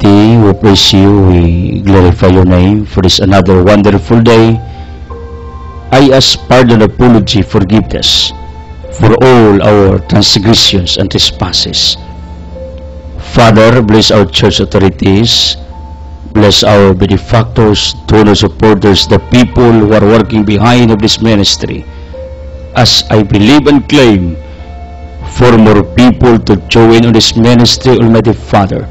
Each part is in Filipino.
Almighty, we praise you, we glorify your name for this another wonderful day. I ask pardon, apology, forgiveness for all our transgressions and trespasses. Father, bless our church authorities, bless our benefactors, donors, supporters, the people who are working behind of this ministry, as I believe and claim for more people to join on this ministry, Almighty Father.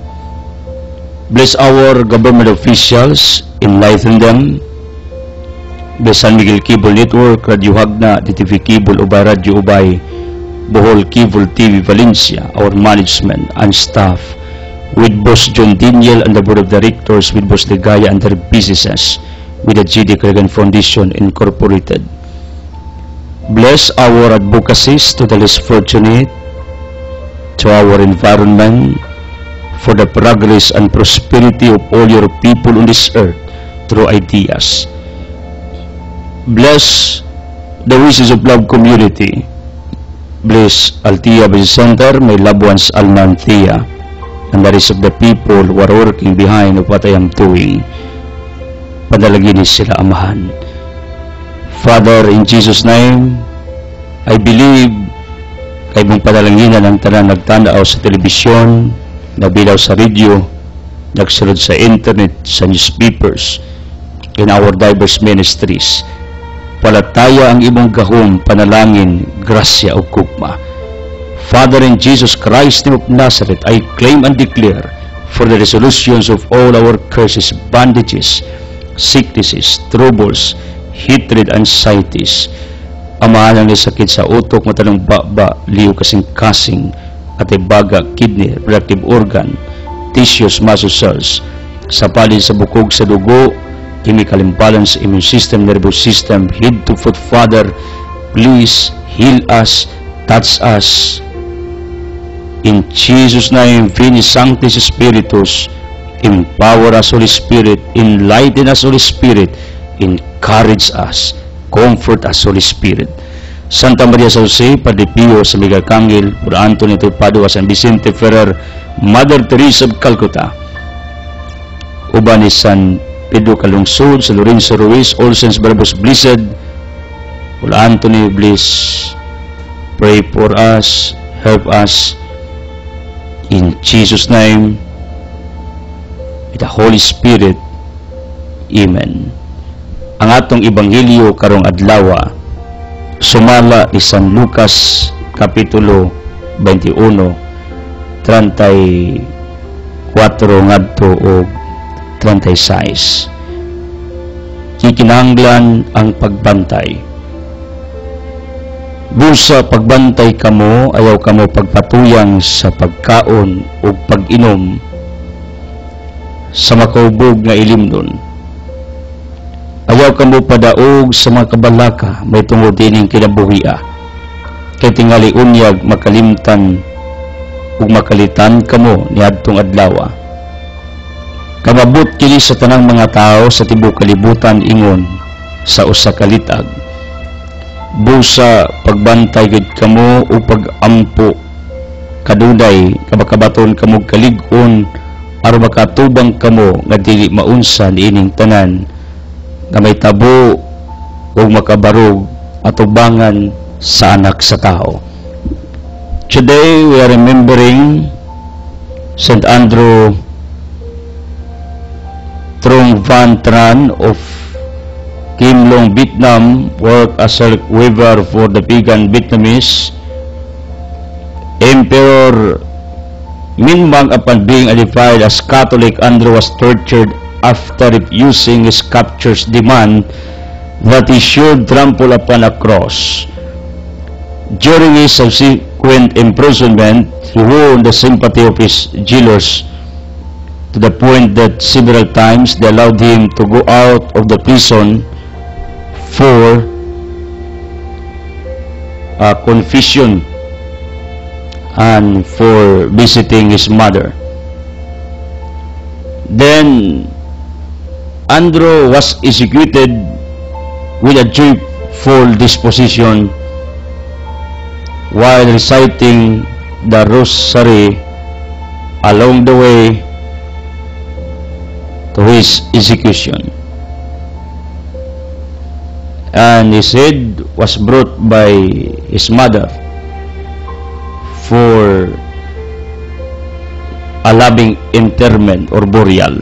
Bless our government officials, enlighten them. Bless San Miguel Cable Network, Radio Hagna, DTV Cable, Ubay Radio Ubay, Bohol Cable TV Valencia, our management and staff, with Boss John Daniel and the Board of Directors, with Boss Ligaya and their businesses, with the GD Cragan Foundation Incorporated. Bless our advocacies to the less fortunate, to our environment, for the progress and prosperity of all your people on this earth through ideas. Bless the Wishes of Love community. Bless Altia Vision Center, my loved ones Alma and Thea, and the rest of the people who are working behind of what I am doing. Padalagin sila Amahan. Father, in Jesus' name, I believe kay mong padalanginan ang tanan nagtanaw sa telebisyon, nabilaw sa radio, nagsunod sa internet, sa newspapers, in our diverse ministries. Palataya ang imong gahom, panalangin, grasya o kukma. Father, in Jesus Christ, name of Nazareth, I claim and declare for the resolutions of all our curses, bondages, sicknesses, troubles, hatred, anxieties. Amahan ang sakit sa utok, matanong baba, liw kasing-kasing, at ibaga, kidney, reproductive organ, tissues, muscle cells, sa palid sa bukog sa dugo, chemical imbalance, immune system, nervous system, head to foot. Father, please heal us, touch us. In Jesus' name, Veni Sanctis Spiritus, empower us, Holy Spirit, enlighten us, Holy Spirit, encourage us, comfort us, Holy Spirit. Santa Maria San Jose, Padre Pio, San Miguel Arcangel, Pura Anthony de Padua, San Vicente Ferrer, Mother Teresa of Calcutta, uban ni San Pedro Calungsod, San Lorenzo Ruiz, All Saints Barbos Blessed, Pura Anthony, bless, pray for us, help us, in Jesus' name, with the Holy Spirit, Amen. Ang atong Ebanghelyo karong adlaw sumala ni San Lucas kapitulo 21 34 ngadto og 36. Kikinahanglan ang pagbantay. Busa pagbantay kamo, ayaw kamo pagpatuyang sa pagkaon o pag-inom sa makaubog nga ilimnon. Ayaw kamo padaog sa mga kabalaka, may tungod ining kinabuhia. Kay tingali unyag makalimtan ug makalitan kamo niadtong adlaw. Kamabot kini sa tanang mga tao sa tibuok kalibutan ingon sa usa ka litag. Busa pagbantay gid kamo ug pagampo kaduday kabakabaton kamo kalig-on aron makatubang kamo nga dili maunsa niining tanan nga may tabo o makabarog at ubangan sa anak sa tao. Today, we are remembering St. Andrew Trong Van Tran of Kim Long, Vietnam, worked as a weaver for the pagan Vietnamese. Emperor Minh Mang, upon being identified as Catholic, Andrew was tortured after refusing his captor's demand that he should trample upon a cross. During his subsequent imprisonment, he won the sympathy of his jailers to the point that several times they allowed him to go out of the prison for a confession and for visiting his mother. Then Andrew was executed with a joyful disposition while reciting the rosary. Along the way, to his execution. And his head was brought by his mother for a loving interment or burial.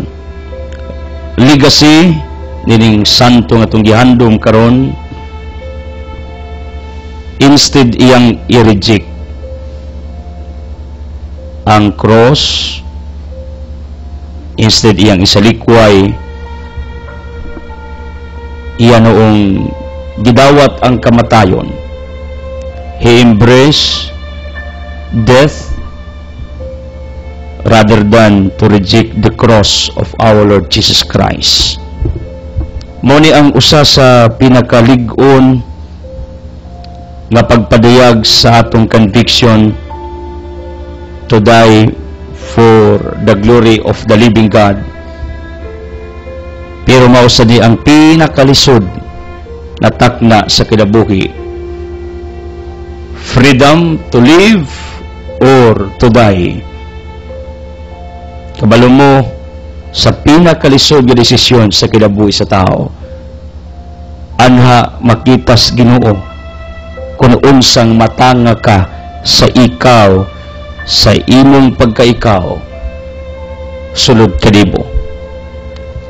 Legacy nining santo nga itong gihandom karon, instead iyang i-reject ang cross, instead iyang isalikway, iya noong gidawat ang kamatayon. He embraced death rather than to reject the cross of our Lord Jesus Christ. Muni ang usa sa pinakalig-on nga pagpadayag sa atong conviction to die for the glory of the living God. Pero mausa di ang pinakalisod na takna sa kinabuhi. Freedom to live or to die. Kabalo mo sa pinakalisod nga desisyon sa kinabuhi sa tao. Anha makitas Ginoo kung unsang matanga ka sa ikaw, sa imong pagkaikaw, sulod kanibo.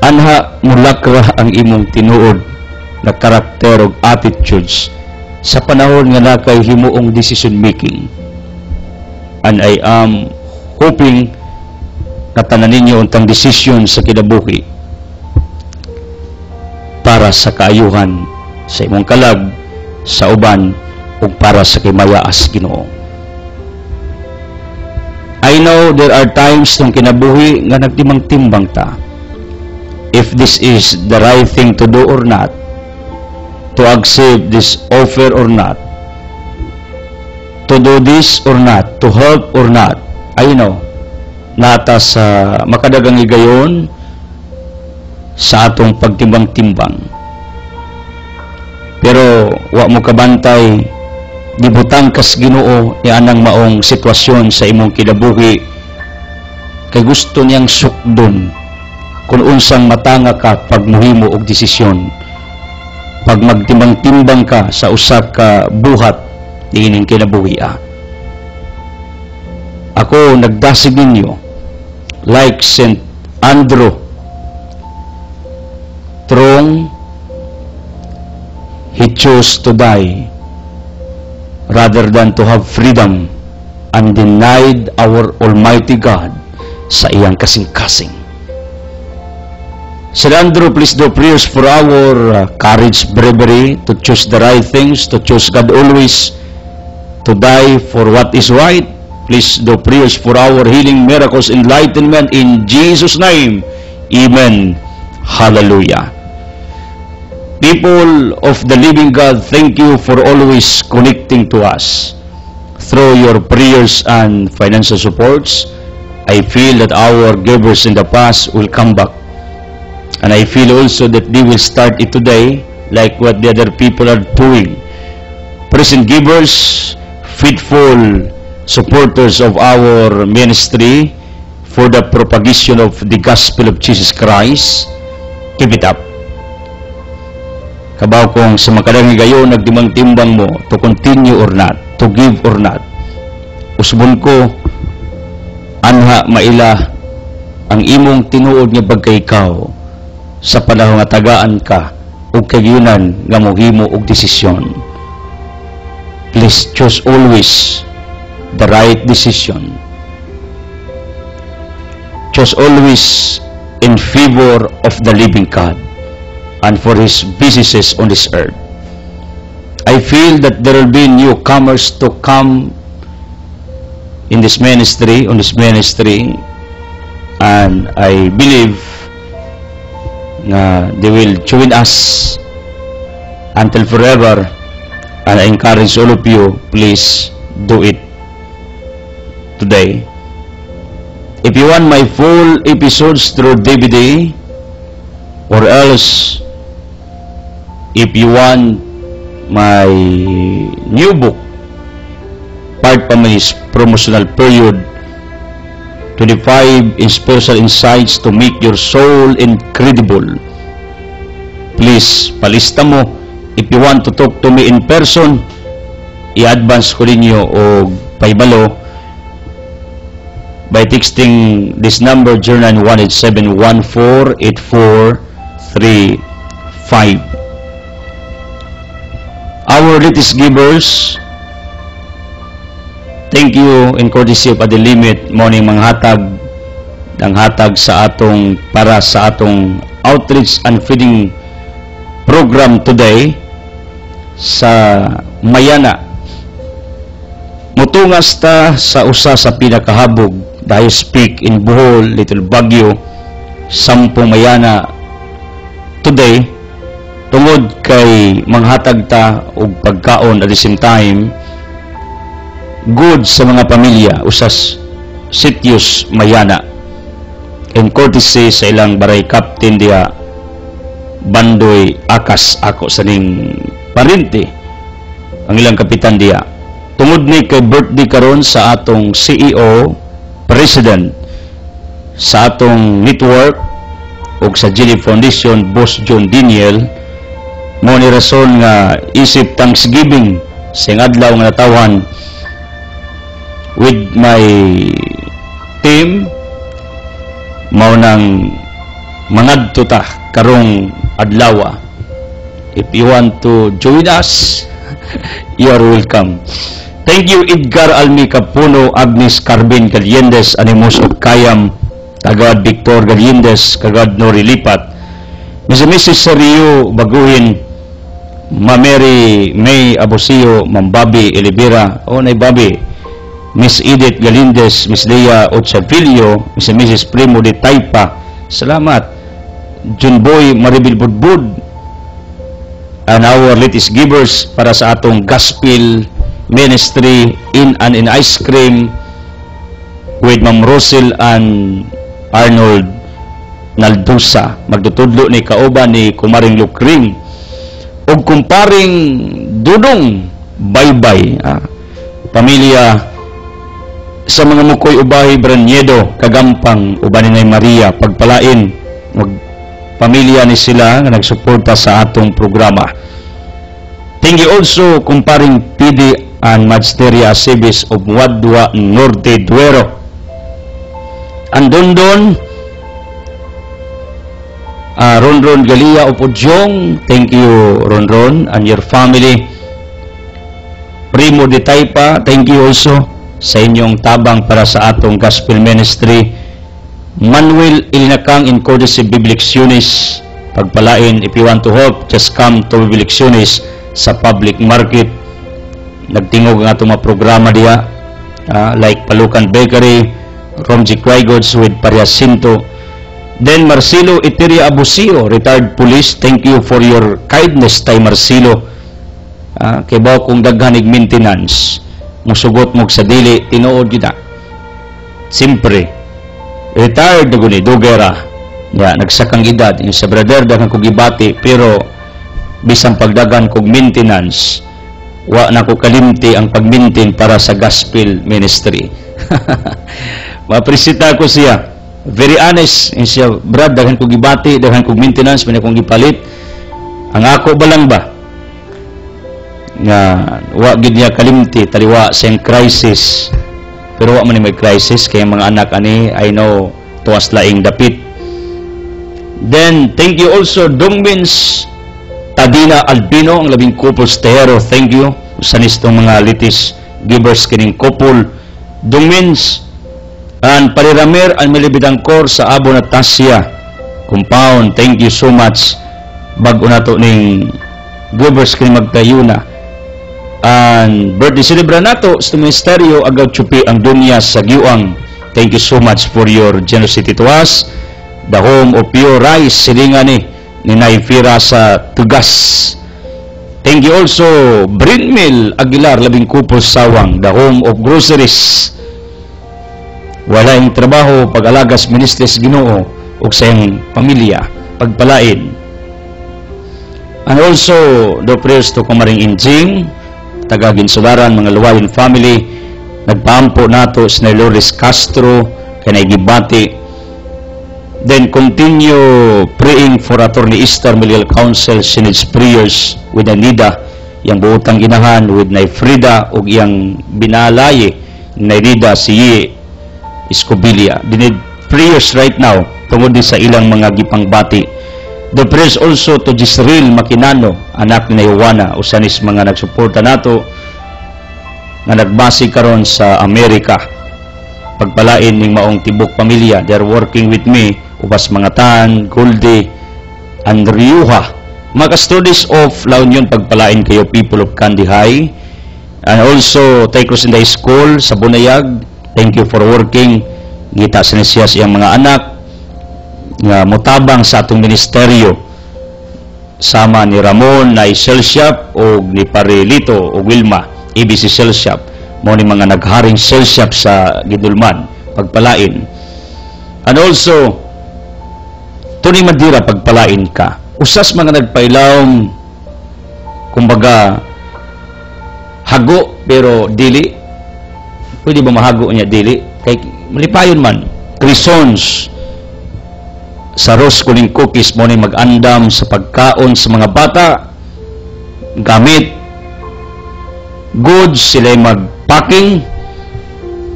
Anha mulakra ang imong tinuod na karakter ug attitudes sa panahon nga nakay himuong decision making. And I am hoping na tanan ninyo untang desisyon sa kinabuhi para sa kaayuhan sa imong kalag, sa uban, ug para sa kimayaas Ginoo. I know there are times nung kinabuhi nga nagtimang-timbang ta if this is the right thing to do or not, to accept this offer or not, to do this or not, to help or not. I know nata sa makadagang higayon sa atong pagtimbang-timbang. Pero wa mo kabantay, gibutang kas Ginoo ni anang maong sitwasyon sa imong kinabuhi, kay gusto niyang sukdon kung unsang matanga ka pag muhimo og desisyon, pag magtimbang-timbang ka sa usa ka buhat ni ining kinabuhi. Ako nagdasig ninyo like Saint Andrew Trong. He chose to die rather than to have freedom and denied our Almighty God sa iyang kasing-kasing. Sir Andrew, please do prayers for our courage, bravery, to choose the right things, to choose God always, to die for what is right. Please do prayers for our healing, miracles, enlightenment in Jesus' name. Amen. Hallelujah. People of the living God, thank you for always connecting to us through your prayers and financial supports. I feel that our givers in the past will come back, and I feel also that they will start it today like what the other people are doing. Present givers, faithful supporters of our ministry for the propagation of the gospel of Jesus Christ, keep it up. Kabaw kung sa makadang higayon nagtimang-timbang mo to continue or not, to give or not. Usbon ko, anha maila ang imong tinuod nga pagkaikaw sa panahon nga tagaan ka ug kayunan nga mohimo og desisyon. Please choose always the right decision. Choose always in favor of the living God and for His businesses on this earth. I feel that there will be newcomers to come in this ministry, on this ministry, and I believe they will join us until forever, and I encourage all of you, please do it today. If you want my full episodes through DVD, or else if you want my new book, part pa may promotional period, 25 spiritual insights to make your soul incredible. Please, palista mo. If you want to talk to me in person, i-advance ko ninyo o paibalo by texting this number 0918-714-8435. Our latest givers, thank you in courtesy of the limit morning manghatag ang hatag sa atong para sa atong outreach and feeding program today sa Mayana. Mutungas ta sa usa sa pinakahabog dahil speak in Bohol, Little Baguio, Sampo Mayana today tungod kay manghatag ta og pagkaon at the same time good sa mga pamilya usas Sitios Mayana in courtesy sa ilang baray captain dia Bandoy Akas ako sa ning parente ang ilang kapitan diya tungod ni kay birthday karon sa atong CEO President sa atong network ug sa Gili Foundation Boss John Daniel mo ni rason nga isip Thanksgiving sing adlaw nga natawan with my team mao nang mangadto ta karong adlaw. If you want to join us, you are welcome. Thank you Edgar Almi Capuno, Agnes Carbin Galiendes, Animos of Kayam, Kagad Victor Galiendes, Kagad Nori Lipat, Mrs. Sario Baguhin, Mameri May Abosio, Mambabi Elibera, Nay Babi, Miss Edith Galindes, Miss Leia Ochavilio, Mrs. Primo de Taipa, salamat. Junboy Maribil Budbud, and our latest givers para sa atong gospel ministry in ice cream with Ma'am Rosel and Arnold Naldusa. Magtutudlo ni kauban ni Kumaring Lukring ug kumparing Dudong Baybay, pamilya sa mga mukoy ubahi Braniedo Kagampang uban ni Maria pagpalain pamilya ni sila nga nagsuporta sa atong programa. Thank you also kumparing PD and Magisteria Asibis of Wadwa Norte Duero. Andondon Ronron Galia of Udyong, thank you Ronron and your family. Primo de Taipa, thank you also sa inyong tabang para sa atong gospel ministry. Manuel Ilinakang in courtesy Biblicciones, pagpalain. If you want to help, just come to Biblicciones sa public market. Nagtingog ang atong mga programa diya, like Palucan Bakery, Romji Quaygods with Pariasinto. Then Marcelo Iteria Abusio, retired police, thank you for your kindness tay Marcelo. Kay ba kung daghanig maintenance, musugot mo sa dili, tinuod kita. Simpre, retired na guni, dugera. Nagsakang edad. Yung sa brother, daghang kong gibati, pero bisang pagdagan kong maintenance, wa na ko kalimti ang pag-maintain para sa gospel ministry. Mapresita ko siya. Very honest. Yung siya, brad, daghang kong gibati, daghang kong maintenance, may akong gipalit. Ang ako ba lang ba? Nga, wa gid niya kalimti, taliwa sa crisis. Pero wa man ni may crisis kay mga anak ani I know tuwas laing dapit. Then thank you also Dongmins Tadina Albino, ang labing couple stehero, thank you sa nistong mga litis givers kining couple Dongmins and Pariramir and Milibidangkor sa Abo Natasya compound, thank you so much. Bag-o nato ning givers kining magtayuna. And birthday celebration nato sa Ministeryo Agaw Chupi ang Dunya sa Giwang. Thank you so much for your generosity to us. The home of pure rice, silingan ni Naifira sa Tugas. Thank you also Brinmil Aguilar, labing kupol Sawang, the home of groceries. Wala yung trabaho, pag-alagas, ministres Ginoo o sa iyong pamilya, pagpalain. And also the prayers to Kumaring Injing, taga Ginsularan, mga Luwayon family, nagpaampo nato si Loris Castro, kanay gibati. Then continue praying for Attorney Esther Milial Council, she needs prayers with Anida, yang buotang ginahan with Nay Frida ug yang binalaye Nay Rida si Escobilia. They need prayers right now tungod din sa ilang mga gipangbati. The prayers also to Jisrael Makinano, anak ni Juana, usanis mga nagsuporta nato nga nagbase karon sa Amerika. Pagpalain ning maong tibok pamilya, they're working with me, ubas mga tan, Goldie, Andriuha. Mga custodies of La Union, pagpalain kayo, people of Candy High, and also Taycros in the School sa Bunayag. Thank you for working. Ngita sa siya siyang mga anak nga mutabang sa atong ministeryo, sama ni Ramon na Selshap o ni Parilito o Wilma ABC Selshap, mo ni mga nagharing Selshap sa Gidulman, pagpalain. And also Tony Madira, pagpalain ka. Usas mga nagpailawom, kumbaga hago pero dili, pwede ba mahago niya dili? Kay malipayon man. Crisons sa Rose Kuning Cookies mo ni mag-andam sa pagkaon sa mga bata, gamit goods, sila mag-packing.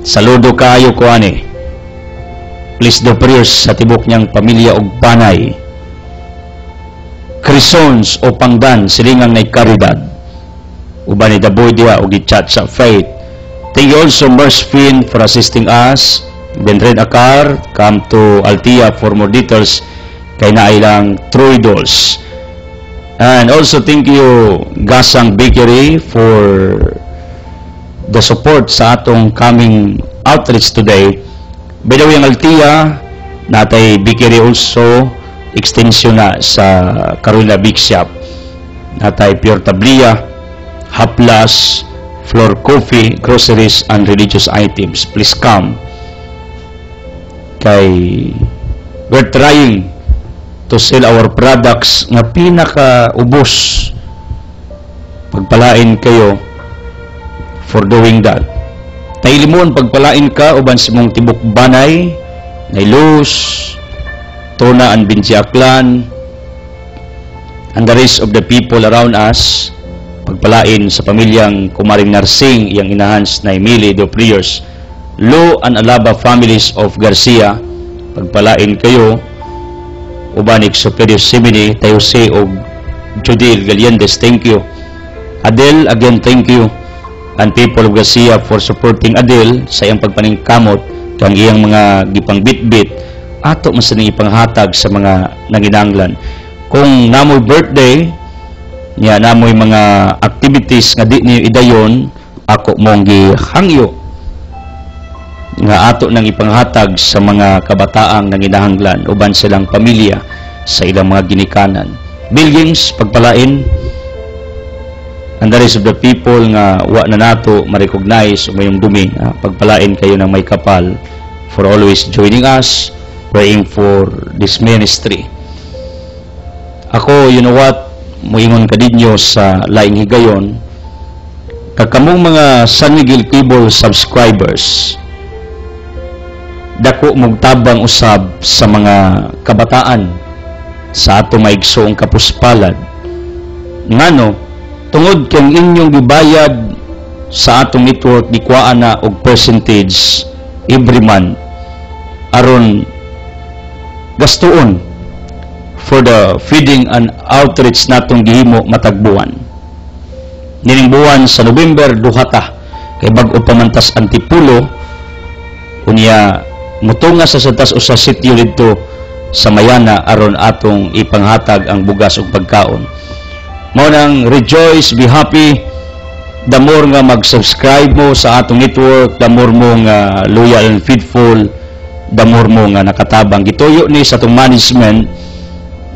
Saludo kayo ko ani. Please do prayers sa tibok niyang pamilya og panay. Crisons o Pangdan, silingang na karidad. Uban ni Daboy dia og gichat sa faith. Thank you also Mercifin for assisting us. Ben Red Akar, come to Altia for more details kay nailang Troidos. And also thank you Gasang Bakery for the support sa atong coming outreach today. By the way, ang Altia natay bakery also extension na sa Carolina Big Shop. Natay Pure Tablia, Haplas, Floor Coffee, groceries and religious items. Please come. Kay we're trying to sell our products nga pinaka-ubos. Pagpalain kayo for doing that. Taylimon, pagpalain ka uban sa mong tibok banay, Nailus, Tona and Binjiaklan, and the rest of the people around us. Pagpalain sa pamilyang Kumaring Narsing, yang inahans na Emily do Priors, Lo and Alaba families of Garcia, pagpalain kayo. Ubanik Superior Simini, Tayose o Judil Galiendes, thank you. Adel, again, thank you. And people of Garcia for supporting Adel sa iyang pagpaningkamot kang iyang mga gipang bitbit ato mas ning ipanghatag sa mga nanginanglan. Kung namoy birthday, niya namoy mga activities nga di niyo idayon, ako mong gihangyo nga ato nang ipanghatag sa mga kabataang nanginahanglan uban silang pamilya sa ilang mga ginikanan. Buildings, pagpalain. And the rest of the people nga wa na nato ma-recognize o mayong dumi, pagpalain kayo ng may kapal for always joining us, praying for this ministry. Ako, you know what, muingon ka dinyo sa laing higayon, kakamong mga San Miguel Cable subscribers, dako mong tabang usab sa mga kabataan sa ato maigsoong kapuspalad. Ngano, tungod kang inyong gibayad sa atong network, gikwaan na og percentage every month aron gastuon for the feeding and outreach natong gihimo matag buwan. Nining buwan sa November, duhata kay bag-o pamantas Antipulo, unya mutunga sa satas usa sitio didto sa Mayana aron atong ipanghatag ang bugas ug pagkaon. Mao nang rejoice, be happy. The more nga mag-subscribe mo sa atong network, the more mo nga loyal and faithful, the more mo nga nakatabang. Gituyo ni sa atong management,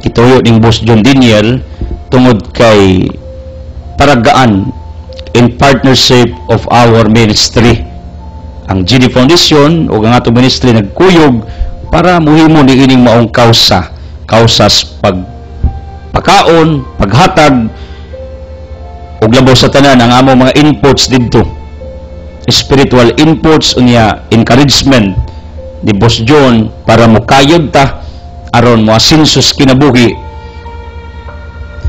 gituyo ning Boss John Daniel tungod kay paragaan in partnership of our ministry. Ang GD Foundation o ang atong ministry nagkuyog para muhimo ni ining maong kausas pagpakaon, paghatag ug labaw sa tanan ang among mga inputs didto, spiritual inputs unya encouragement ni Boss John para mukayod ta aron mo asinsos kinabuhi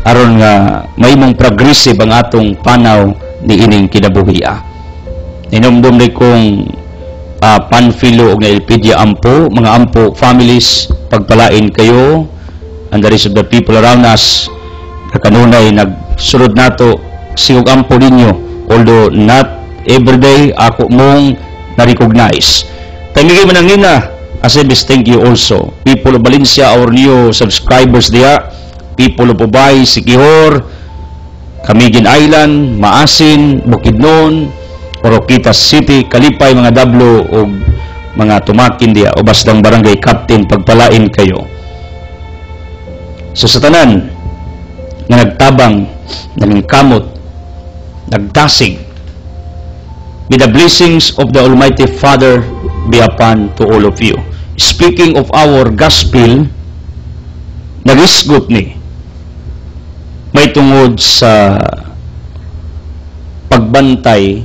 aron nga may mong progressive ang atong panaw ni ining kinabuhi. Inomdom rin kong Panfilo o nga Elpidia Ampo, mga Ampo families, pagpalain kayo and the rest of the people around us kanunay nagsurod nato sigog ampo ninyo, although not everyday ako mong na-recognize. Tamigay man ang nina, as I thank you also. People of Valencia, our new subscribers there, people of Ubay, Sikihor, Camiguin Island, Maasin, Bukidnon, Oroquitas City, Kalipay, mga Dablo o mga Tumakin dia o bastang barangay captain, pagpalain kayo. So sa tanan na nagtabang, nalingkamot, nagdasig, may the blessings of the Almighty Father be upon to all of you. Speaking of our gospel, nagisgot ni may tungod sa pagbantay,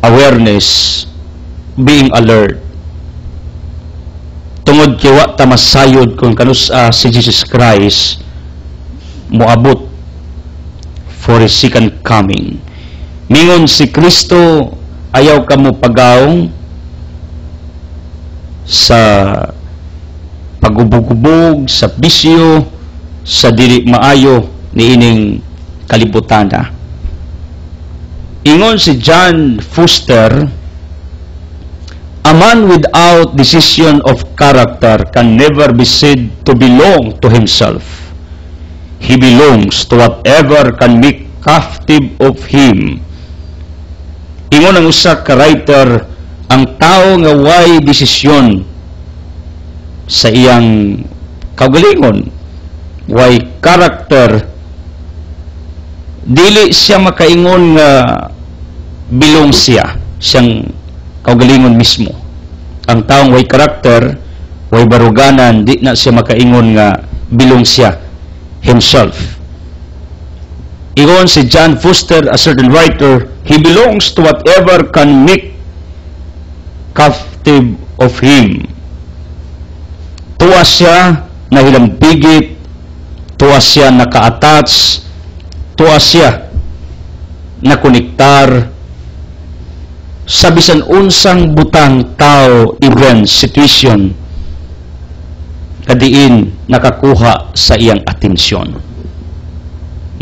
awareness, being alert, tungod kiwa ta masayod kung kanusa si Jesus Christ moabot for His second coming. Mingon si Kristo, ayaw ka mo pagaong sa pagubog-ubog, sa bisyo, sa dili maayo ni ining kalibutana. Ingon si John Foster, a man without decision of character can never be said to belong to himself. He belongs to whatever can make captive of him. Ingon ang usa ka writer, ang tao nga way desisyon sa iyang kaugalingon, way character, dili siya makaingon nga bilong siya, siyang kaugalingon mismo. Ang taong way character, way baruganan, di na siya makaingon nga bilong siya, himself. Ingon si John Foster, a certain writer, he belongs to whatever can make captive of him. Tuwa siya na hilambigit, tuwa siya naka-attach, tuwa siya na konektar sa bisan unsang butang tao, event, situation, kadiin nakakuha sa iyang atensyon.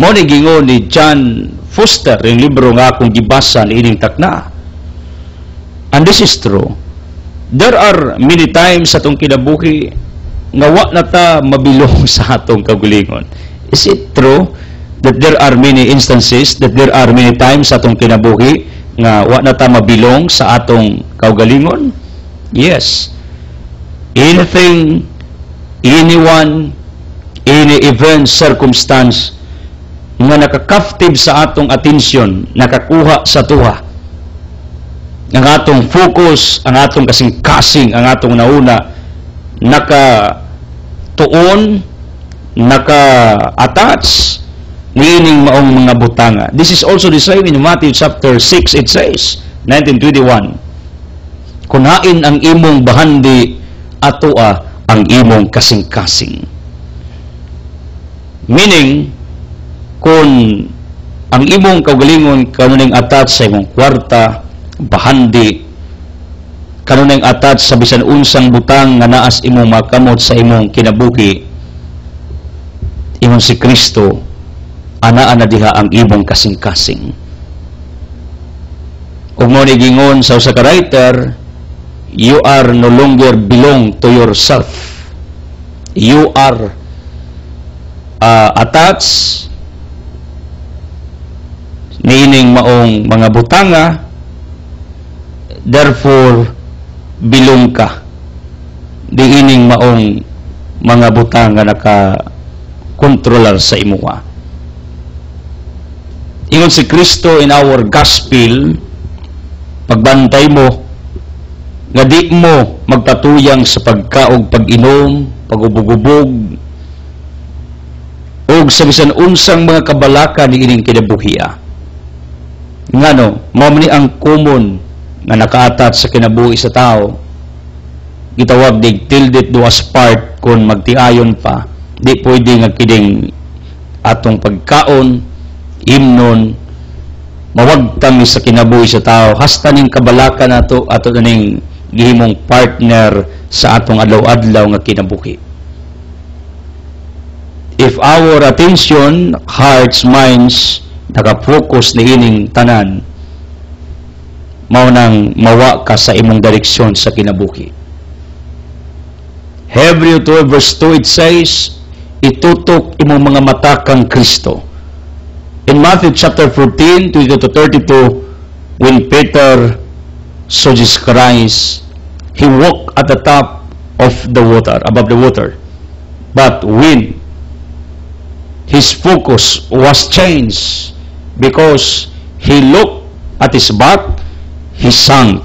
Mo ni gingon ni John Foster, yung libro nga akong gibasa ni ining takna. And this is true. There are many times sa atong kinabuhi nga wa na ta mabilong sa atong kaugalingon. Is it true that there are many instances, that there are many times sa atong kinabuhi nga wa na ta mabilong sa atong kaugalingon? Yes. Anything, anyone, any event, circumstance nga nakakaptive sa atong atensyon, nakakuha sa tuwa, ang atong focus, ang atong kasing-kasing, ang atong nauna, nakatuon, naka-attach, niining maong mga butanga. This is also the same in Matthew chapter 6, it says, 19:21, kunain ang imong bahandi, atoa ang imong kasing-kasing. Meaning, kung ang imong kaugalingon kanuning attach sa imong kwarta, bahandi, kanuning attach sa bisan unsang butang nga naas imong makamot sa imong kinabuhi, imong si Kristo, anaa na diha ang imong kasing-kasing. Ug mo ni gingon sa usa ka writer, you are no longer belong to yourself. You are attached niining maong mga butanga, therefore bilong ka diining maong mga butanga naka-controller sa imuha. Ingon si Kristo in our gospel, pagbantay mo nga di mo magpatuyang sa pagkaog, pag-inom, pag-ubog-ubog, o sa bisan unsang mga kabalaka ni ining kinabuhiya. Ngano, mao ni ang common nga nakaatat sa kinabuhi sa tao, gitawag dig till death do us part kung magtiayon pa. Di pwede nga kining atong pagkaon, himnon, mawagtang sa kinabuhi sa tao. Hasta ning kabalaka nato ato ning gihimong partner sa atong adlaw-adlaw nga kinabuhi. If our attention, hearts, minds, naka-focus na ining tanan, mao nang mawa ka sa imong direksyon sa kinabuhi. Hebrew 12 verse 2 it says, itutok imong mga mata kang Kristo. In Matthew chapter 14, 22-32, when Peter saw Jesus Christ, he walked at the top of the water, above the water. But when his focus was changed, because he looked at his back, he sank.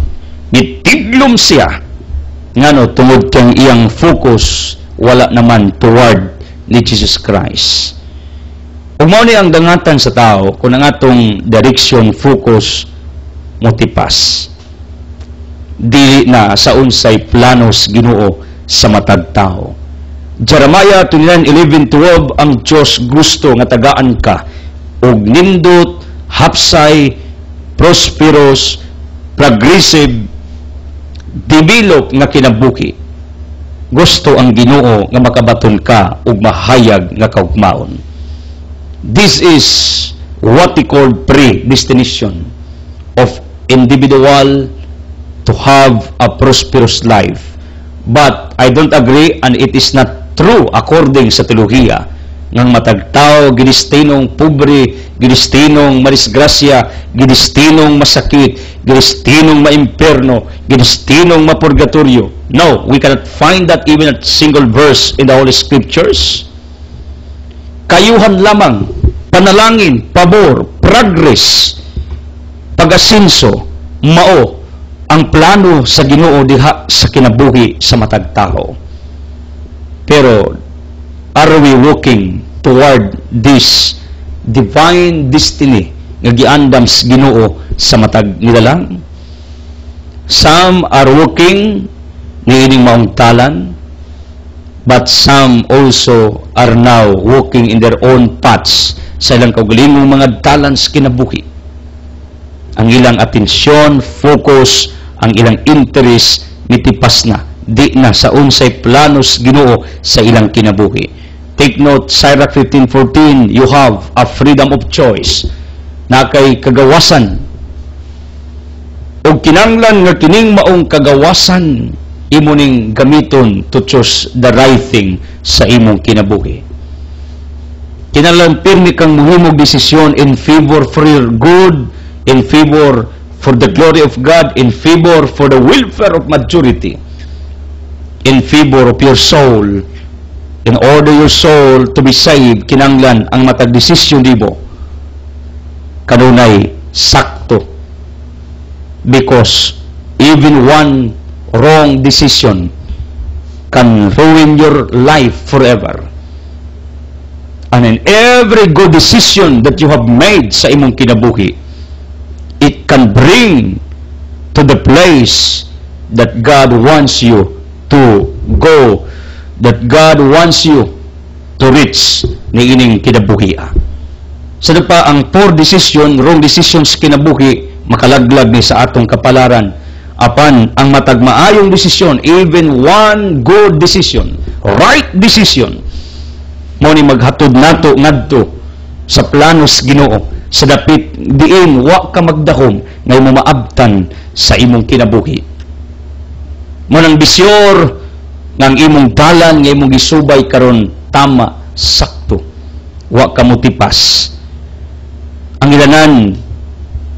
Gitiglom siya. Ngano, tungod kang iyang focus, wala naman toward ni Jesus Christ. Umaw ni ang dangatan sa tao, kung ang atong direction, focus, motipas. Dili na sa unsay planos Ginoo sa matag tao. Jeremiah 29:11-12, ang Diyos gusto nga tagaan ka og nindot, hapsay, prosperous, progressive, develop nga kinabuhi. Gusto ang Ginoo nga makabaton ka og mahayag nga kaugmaon. This is what we call predestination of individual to have a prosperous life. But I don't agree, and it is not true according sa teolohiya ng matagtao, ginistinong pobre, ginistinong madisgrasya, ginistinong masakit, ginistinong maimperno, ginistinong mapurgatoryo. No, we cannot find that even a single verse in the Holy Scriptures. Kayuhan lamang, panalangin, pabor, progress, pag-asinso, mao ang plano sa Ginoo diha sa kinabuhi sa matag tao. Pero are we walking toward this divine destiny nga giandam sa Ginoo sa matag nilalang? Some are walking niining maong talan, but some also are now walking in their own paths sa ilang kaugalingong mga talan sa kinabuhi. Ang ilang atensyon, focus, ang ilang interest mitipas na, di na sa unsay planos Ginoo sa ilang kinabuhi. Take note, Sirach 15:14, you have a freedom of choice, na kay kagawasan o kinanglan nga kining maong kagawasan imo ning gamiton to choose the right thing sa imong kinabuhi. Kinahanglan pirmi kang mohimog desisyon in favor for your good, in favor for the glory of God, in favor for the welfare of majority, in favor of your soul. In order your soul to be saved, kinanglan ang matag desisyon nimo kanunay sakto. Because even one wrong decision can ruin your life forever. And in every good decision that you have made sa imong kinabuhi, it can bring to the place that God wants you to go, that God wants you to reach ni ining kinabuhi. Sa pa ang poor decision, wrong decisions kinabuhi, makalaglag ni sa atong kapalaran. Apan ang matagmaayong desisyon, even one good decision, right decision, mo ni maghatod nato ngadto sa planos Ginoo, sa dapit diin wa ka magdahom nga imo maabtan sa imong kinabuhi. Mo nang bisyur ng imong dalan nga imong gisubay karon tama, sakto, wa ka motipas. Ang ilanan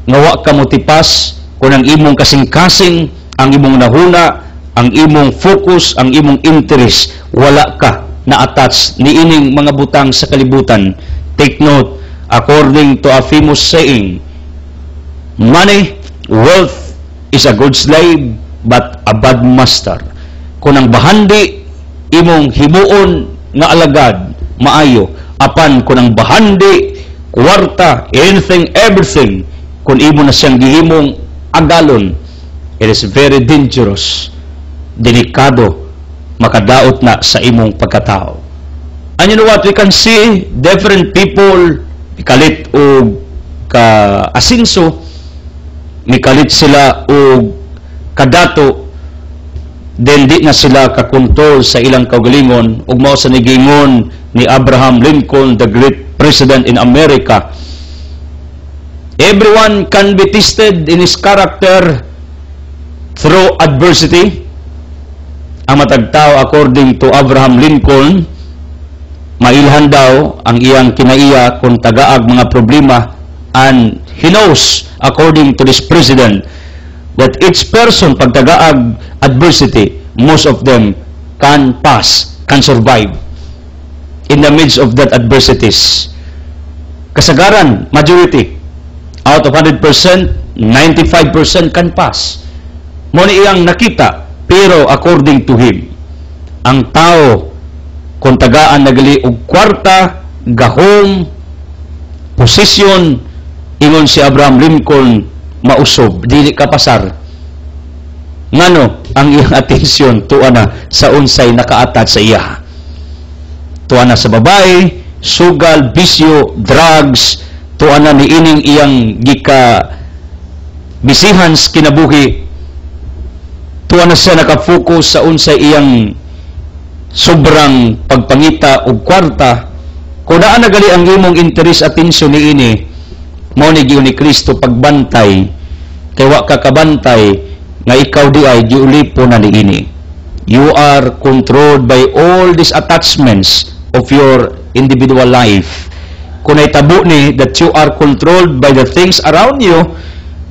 nga wa ka motipas kung ang imong kasing-kasing, ang imong nahuna, ang imong focus, ang imong interest, wala ka na-attach ni ining mga butang sa kalibutan. Take note, according to a famous saying, money, wealth is a good slave, but a bad master. Kung ang bahandi, imong himuon nga alagad, maayo. Apan kung ang bahandi, kwarta, anything, everything, kung imo na siyang gihimong agalon, It is very dangerous, delikado, makadaot na sa imong pagkatao. And you know what we can see? Different people, mikalit o ka-asinso, mikalit sila o kadato, then di na sila kakontrol sa ilang kaugalingon, ug mao sa nigingon ni Abraham Lincoln, the great president in America. Everyone can be tested in his character through adversity. Ang matag tao, according to Abraham Lincoln, mailhan daw ang iyang kinaiya kung tagaag mga problema, and he knows, according to this president, that each person pag tagaag adversity, most of them can pass, can survive in the midst of that adversities. Kasagaran, majority, out of 100%, 95% can pass. Muna iyang nakita, pero according to him, ang tao, kung tagaan nagali og kwarta, gahom, posisyon, ingon si Abraham Lincoln, mausob, dili ka pasar. Ngano, ang iyang atensyon tuwa na sa unsay nakaatat sa iya. Tuwa na sa babae, sugal, bisyo, drugs, tuwa na ni ining iyang gika bisihan sa kinabuhi. Tuwa na siya nakafocus sa unsay iyang sobrang pagpangita o kwarta. Kung naan nagali ang imong interes atensyon ni ini, mao ni giun ni Kristo pagbantay, kay wa ka kabantay nga ikaw di ay giulipo na ni ini. You are controlled by all these attachments of your individual life. Kung naitabo ni that you are controlled by the things around you,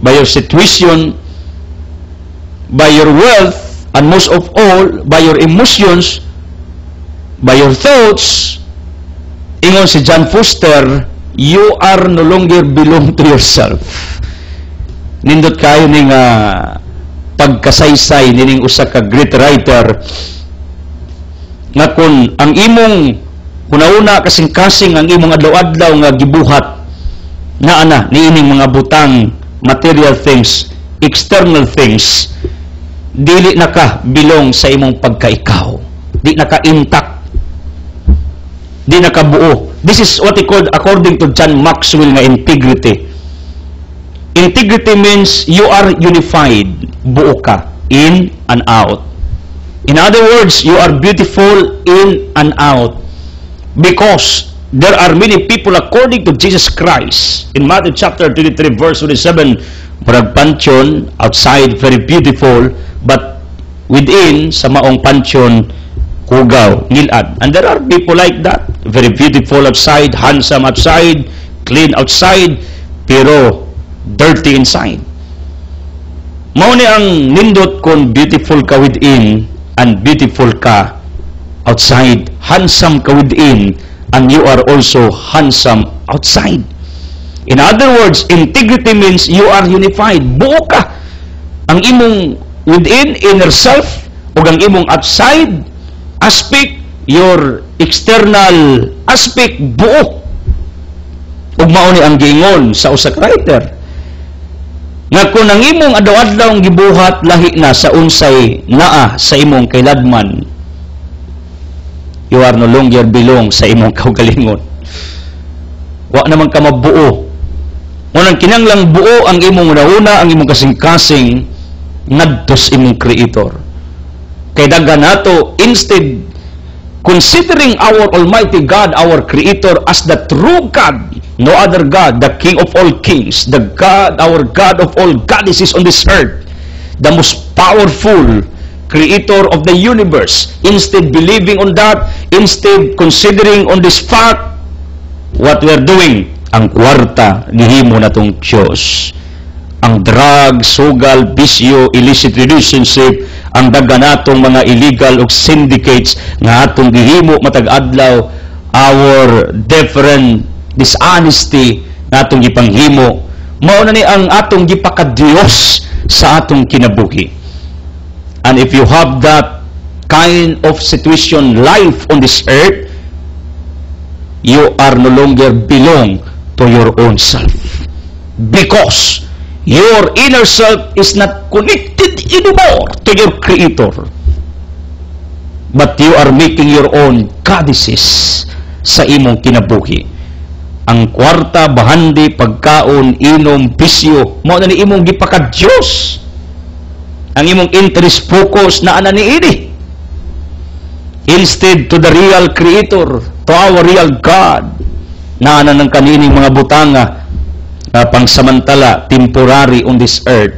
by your situation, by your wealth, and most of all, by your emotions, by your thoughts, ingon si John Foster, you are no longer belong to yourself. Nindot kayo ning pagkasaysay nining usa ka great writer nga kun ang imong una kasing-kasing ang imong adlaw-adlaw nga gibuhat na ana niining mga butang, material things, external things, dili na ka bilong sa imong pagkaikaw, di na ka intact, di na ka buo. This is what he called, according to John Maxwell, nga integrity. Integrity means you are unified, buo ka, in and out. In other words, you are beautiful in and out. Because there are many people, according to Jesus Christ, in Matthew chapter 23, verse 27, murag pansyon, outside very beautiful, but within, sa maong pansyon, kugaw, ngilad. And there are people like that, very beautiful outside, handsome outside, clean outside, pero dirty inside. Mao ni ang nindot kung beautiful ka within and beautiful ka outside, handsome ka within and you are also handsome outside. In other words, integrity means you are unified, buo ka. Ang imong within, inner self, o ang imong outside aspect, your external aspect, buo. Ug mao ni ang giingon sa usa ka writer nga kung ang imong adlaw-adlaw gibuhat lahi na sa unsay naa sa imong kailadman, you are no longer belong sa imong kaugalingon. Wa naman ka mabuo. Ngunang kinahanglang buo ang imong una, ang imong kasing-kasing ngadto sa imong Creator. Kay daghan nato, instead considering our Almighty God, our Creator, as the true God, no other God, the King of all kings, the God, our God of all goddesses on this earth, the most powerful Creator of the universe, instead believing on that, instead considering on this fact, what we are doing, ang kwarta, gihimo na tong Diyos. Ang drug, sugal, bisyo, illicit relationship, ang daganatong mga illegal o syndicates nga atong gihimo matag adlaw, our different dishonesty nga atong gipanghimo, mao na ni ang atong gipakadiyos sa atong kinabuhi. And if you have that kind of situation, life on this earth, you are no longer belong to your own self, because Your inner self is not connected anymore to your Creator. But you are making your own goddesses sa imong kinabuhi. Ang kwarta, bahandi, pagkaon, inom, bisyo, mao na ni imong gipaka-Diyos. Ang imong interest focus na ana niini. Instead to the real Creator, to our real God, na ana ng kanining mga butanga pangsamantala, temporary on this earth.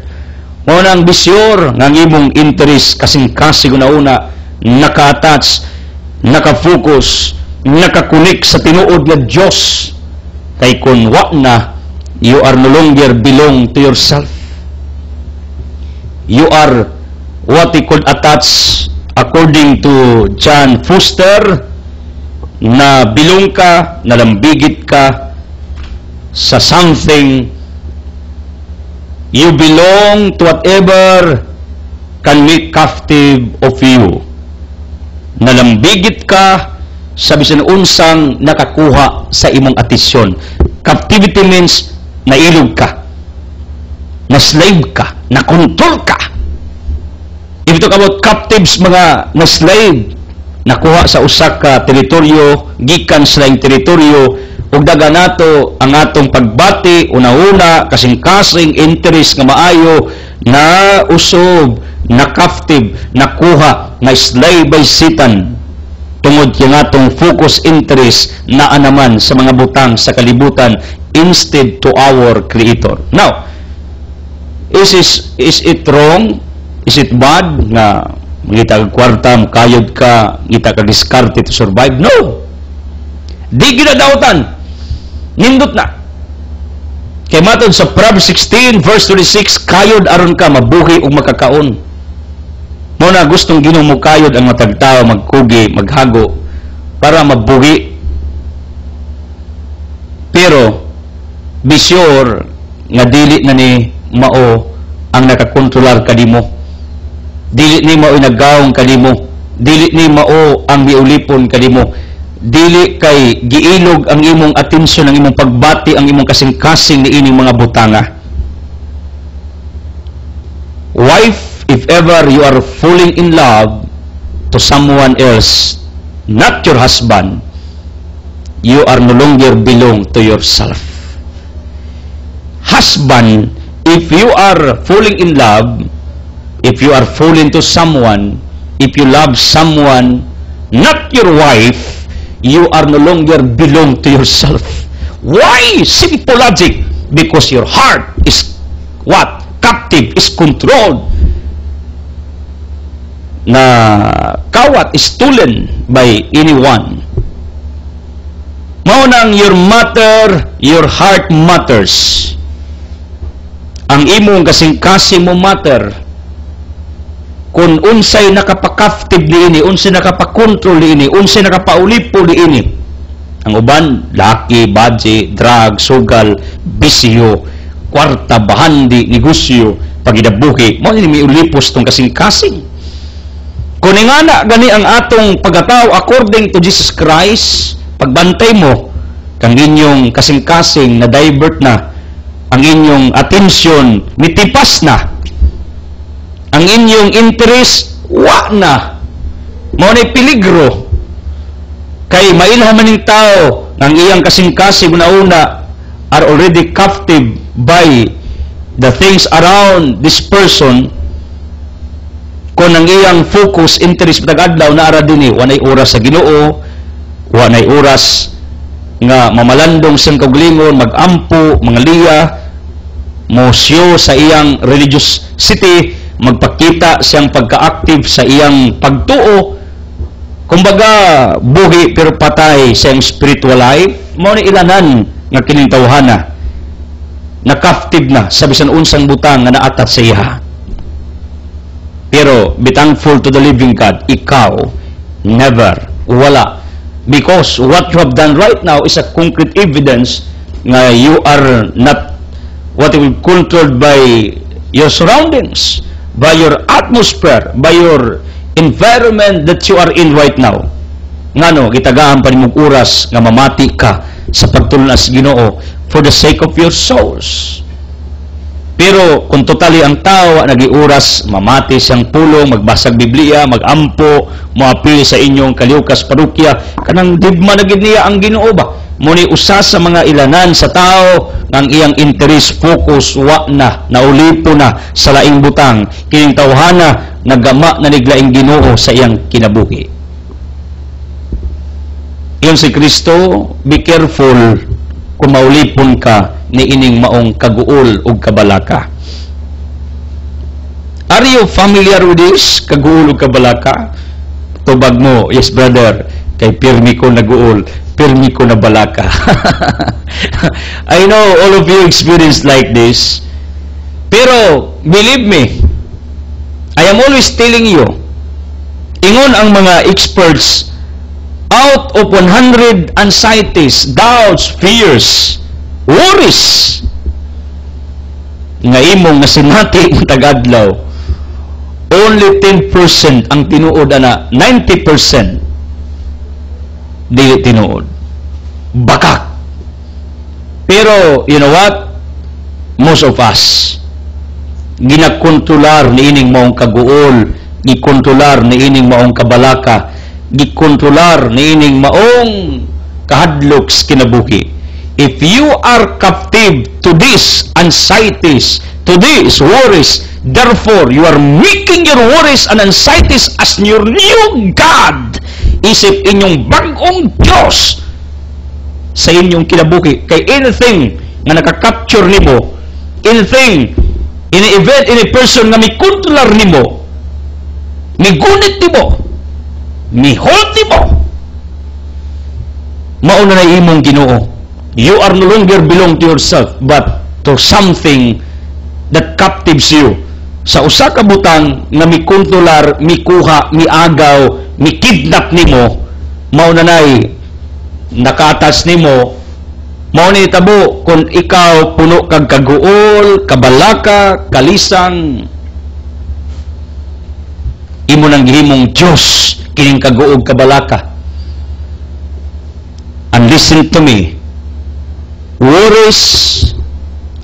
Mao na ang bisyor ng imong interest kasing-kasing una naka-attach, naka-focus, naka-connect sa tinuod nga Diyos. Kay kung wa na, you are no longer belong to yourself. You are what you could attach according to John Foster, na bilong ka, nalambigit ka sa something. You belong to whatever can make captive of you. Nalambigit ka sa bisan unsang nakakuha sa imong atisyon. Captivity means nailog ka, na-slave ka, na-control ka. If you talk about captives, mga na-slave, nakuha sa usa ka teritoryo, gikan sa laing teritoryo, ug daga nato ang atong pagbati, una-una, kasing-kasing interest nga maayo, na usob, na captive, nakuha, na slave by Satan, tungod yung atong focus interest na anaman sa mga butang sa kalibutan instead to our Creator. Now, is it wrong? Is it bad nga ngita ka kwarta, kayod ka, ngita ka diskarte to survive? No! Di ginadautan. Nindot na. Kay matod sa Proverbs 16 verse 26, kayod aron ka mabuhi ug makakaon. Mo na gustong Ginoo mo kayod ang matag tao, magkugi, maghago para mabuhi. Pero be sure nga dili na ni mao ang nakakontrolar kadimo. Dili ni mao naggaong kadimo. Dili ni mao ang giulipon kadimo. Dili kay giilog ang imong atensyon, ang imong pagbati, ang imong kasing-kasing ni ining mga butanga. Wife, if ever you are falling in love to someone else, not your husband, you are no longer belong to yourself. Husband, if you are falling in love, if you are falling to someone, if you love someone, not your wife, you are no longer belong to yourself. Why? Simple logic. Because your heart is what? Captive, is controlled. Na kawat is stolen by anyone. Mao nang your matter, your heart matters. Ang imong kasing-kasing mo matter. Kung unsay nakapakaftive niini, unsay nakapakontrol niini, unsay nakapaulipo niini. Ang uban, laki, badge, drug, sugal, bisyo, kwarta, bahandi, negosyo, pagidabuhi, mo ni may ulipos tong kasing-kasing. Kung ingana gani ang atong pagataw according to Jesus Christ, pagbantay mo, kang inyong kasing-kasing na divert na, ang inyong atensyon mitipas na, ang inyong interest wa na, mao nay peligro. Kay mailhan man ning tao ang iyang kasing-kasing una are already captive by the things around this person. Kung ang iyang focus, interest pag-adlaw na ara dinhi, wanay oras sa Ginoo, wanay oras nga mamalandong siyang kaugalingon, mag-ampo, mangliya, mosyo sa iyang religious city, magpakita siyang pagka-active sa iyang pagtuo, kumbaga buhi pero patay sa iyang spiritual life, mao ni ilanan nga kining tawhana na captive na sa bisan unsang butang nga naatat sa iya. Pero be thankful to the living God, ikaw never, wala, because what you have done right now is a concrete evidence nga you are not what you will controlled by your surroundings, by your atmosphere, by your environment that you are in right now. Ngano gitagahan pa nimong oras nga mamati ka sa pagtulon sa Ginoo for the sake of your souls. Pero kung totally ang tao nagiuras, mamati siyang pulong, magbasag Biblia, magampo, moapil sa inyong kaliukas parokya, kanang digma na gid niya ang Ginoo ba? Muni usa sa mga ilanan sa tao ng iyang interest focus wa na naulipo na sa laing butang kining tawhana nagama na niglaing Ginoo sa iyang kinabuhi. Iyon si Kristo, be careful kung maulipon ka ni ining maong kaguol o kabalaka. Are you familiar with this? Kaguol o kabalaka? Tubag mo, yes brother, kay pirmi ko naguol, pirmi ko na balaka. I know all of you experience like this. Pero, believe me, I am always telling you, ingon ang mga experts, out of 100 anxieties, doubts, fears, worries, nga imong nasinati ng tagadlaw, only 10% ang tinuod na 90% dili tinuod. Bakak. Pero, you know what? Most of us, ginakontrolar ni ining maong kaguol, gikontrolar ni ining maong kabalaka, gikontrolar ni ining maong kahadlok sa kinabuhi. If you are captive to these anxieties, to these worries, therefore you are making your worries and anxieties as your new God. Isip inyong bagong Diyos sa inyong kinabuhi. Kay anything na nakakapture nimo, anything, any event, any person na may kontrolar nimo, may gunit nimo, may hold nimo, mauna na imong Ginoo. You are no longer belong to yourself, but to something that captives you. Sa usa ka butang na mi kontrolar, mi kuha, mi agaw, mi kidnap nimo, mauna nay nakatas nimo, mauna itabo kung ikaw puno kag kaguol, kabalaka, kalisang, imo nang gihimong Diyos kining kaguog kabalaka. And listen to me, worries,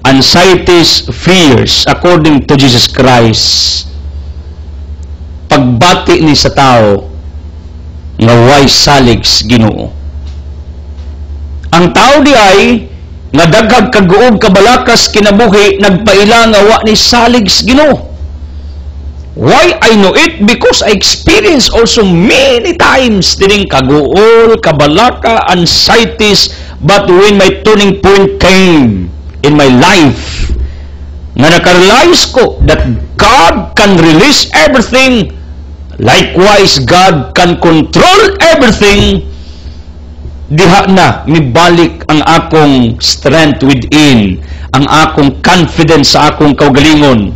anxieties, fears, according to Jesus Christ, pagbati ni sa tao, nga way salig sa Ginoo. Ang tao di ay, nga daghag kaguog kabalakas kinabuhi, nagpaila nga wa ni salig sa Ginoo. Why I know it? Because I experienced also many times dining kaguol, kabalaka, anxieties, but when my turning point came in my life, nga nakarealize ko that God can release everything, likewise God can control everything, diha na mibalik ang akong strength within, ang akong confidence sa akong kaugalingon,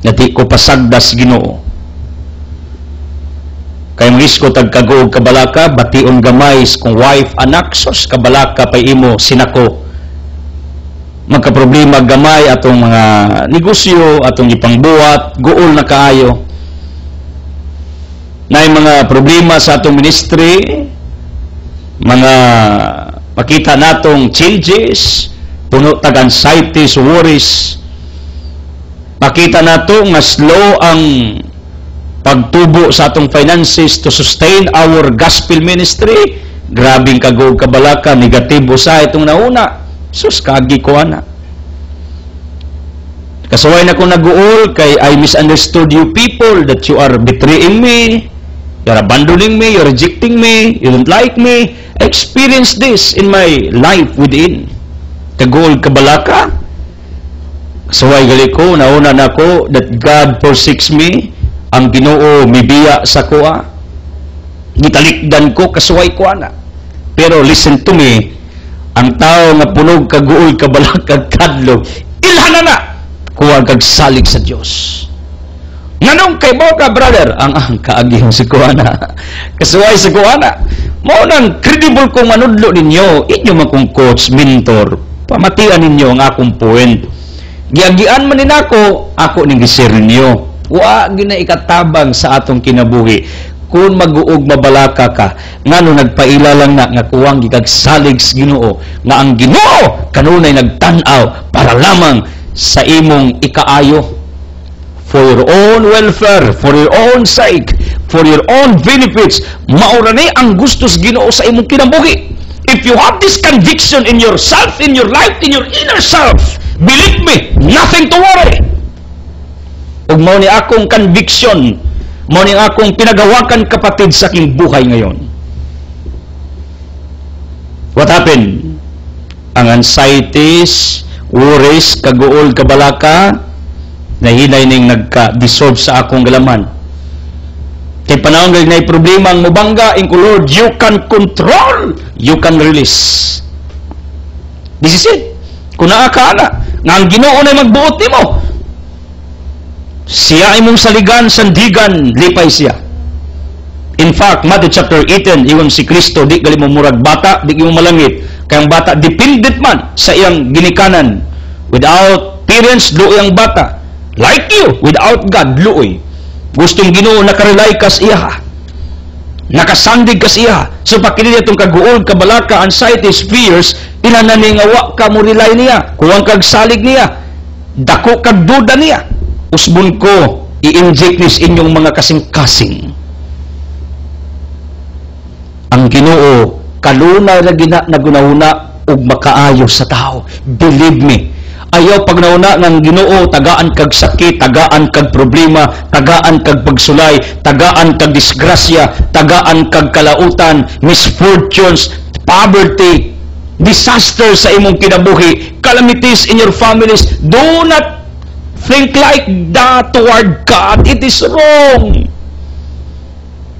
na di ko pasagdas Ginoo. Kay mangis ko tagkaguog kabalaka, bation gamay kung wife, anak, sos kabalaka pay imo sinako. Magkaproblema gamay atong mga negosyo, atong ipangbuhat, guol na kaayo. Nay mga problema sa atong ministry, mga makita natong changes, puno tag anxieties, worries. Pakita nato nga slow ang pagtubo sa atong finances to sustain our gospel ministry. Grabing kaguog kabalaka, negatibo sa itong nauna. Sus, kagi ko ana. Kasaway na kong nag-uol kay I misunderstood you people, that you are betraying me, you're abandoning me, you're rejecting me, you don't like me. I experienced this in my life within. Kaguog kabalaka. Kasaway gali ko, nauna na ko that God forsakes me, ang Ginoo mibiya sa kuha. Gitalikdan ko, kasaway ko ana. Pero listen to me, ang tao nga punog kaguol kabalaka kadlog, ilhana na kuha kag salig sa Dios. Nganong kay mo ka brother, ang kaagihon si kuana. Kasaway sa kuana. Mao nang credible kong manudlo ninyo, inyo man kong coach, mentor, pamatian ninyo ang akong point. Giagian man ninako, ako ning gi-share ninyo. Wa gina ikatabang sa atong kinabuhi. Kung mag-uog mabalaka ka, ngano nagpaila lang na nga kuwang gikagsalig sa Ginoo, nga ang Ginoo kanunay nagtan-aw para lamang sa imong ikaayo, for your own welfare, for your own sake, for your own benefits. Maura ni ang gustos Ginoo sa imong kinabuhi. If you have this conviction in yourself, in your life, in your inner self, believe me, nothing to worry. Ug mao ni akong conviction, mao ni akong pinagawakan kapatid sa aking buhay ngayon. What happened? Ang anxieties, worries, kaguol, kabalaka, nahinay ning nagka-dissolve sa akong galaman. Kay panahon na problema ang mubangga, in Lord, you can control, you can release. This is it. Kung naakala, nga ang Ginoo na magbuot nimo, siya imong saligan, sandigan, lipay siya. In fact, Matthew chapter 18, iyon si Kristo, di gali mo murag bata, di mo malangit. Kaya ang bata, dependent man sa iyang ginikanan. Without parents, luoy ang bata. Like you, without God, luoy. Gustong Ginoo nakarelay kas iya, nakasandig kas iya. So pakilin itong kaguol, kabalaka, anxieties, fears, inananingawa ka mo relay niya, kuwang kag salig niya, dako kag duda niya. Usbon ko, i-inject nis inyong mga kasing-kasing. Ang Ginoo, kalunay na nagunahuna ug makaayo sa tao. Believe me, ayaw pag nauna ng Ginoo, tagaan kag sakit, tagaan kag problema, tagaan kag pagsulay, tagaan kag disgrasya, tagaan kag kalautan, misfortunes, poverty, disaster sa imong kinabuhi, calamities in your families. Do not think like that toward God. It is wrong.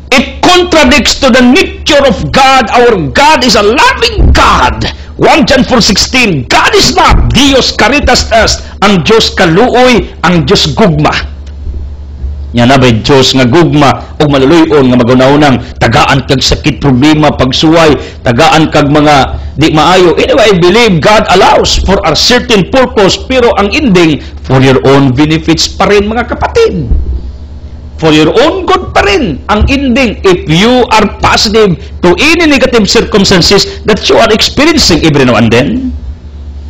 It contradicts to the nature of God. Our God is a loving God. 1 John 4:16, God is love, Dios caritas est, ang Diyos kaluoy, ang Diyos gugma. Yan na ba'y Diyos nga gugma o maluluyon nga magunahunang tagaan kag sakit, problema, pagsuway, tagaan kag mga di maayo. Anyway, I believe God allows for a certain purpose, pero ang ending, for your own benefits pa rin, mga kapatid. For your own good pa rin ang ending if you are positive to any negative circumstances that you are experiencing every now and then.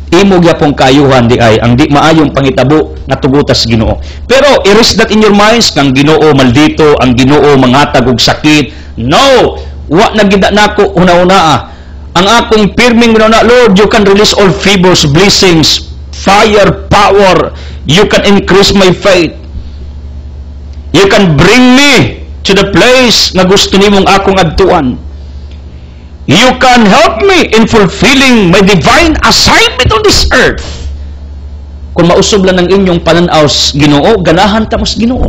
Imog yapong kayuhan di ay ang di maayong pangitabo na tugutas Ginoo. Pero erase that in your minds kang Ginoo maldito, ang Ginoo mangatag og sakit. No, wa na gid nako una-una. Ang akong pirming na Lord, you can release all favors, blessings, fire, power. You can increase my faith. You can bring me to the place na gusto nimong akong adtuan. You can help me in fulfilling my divine assignment on this earth. Kung mausog lang ng inyong pananaw, Ginoo, ganahan ta mas Ginoo.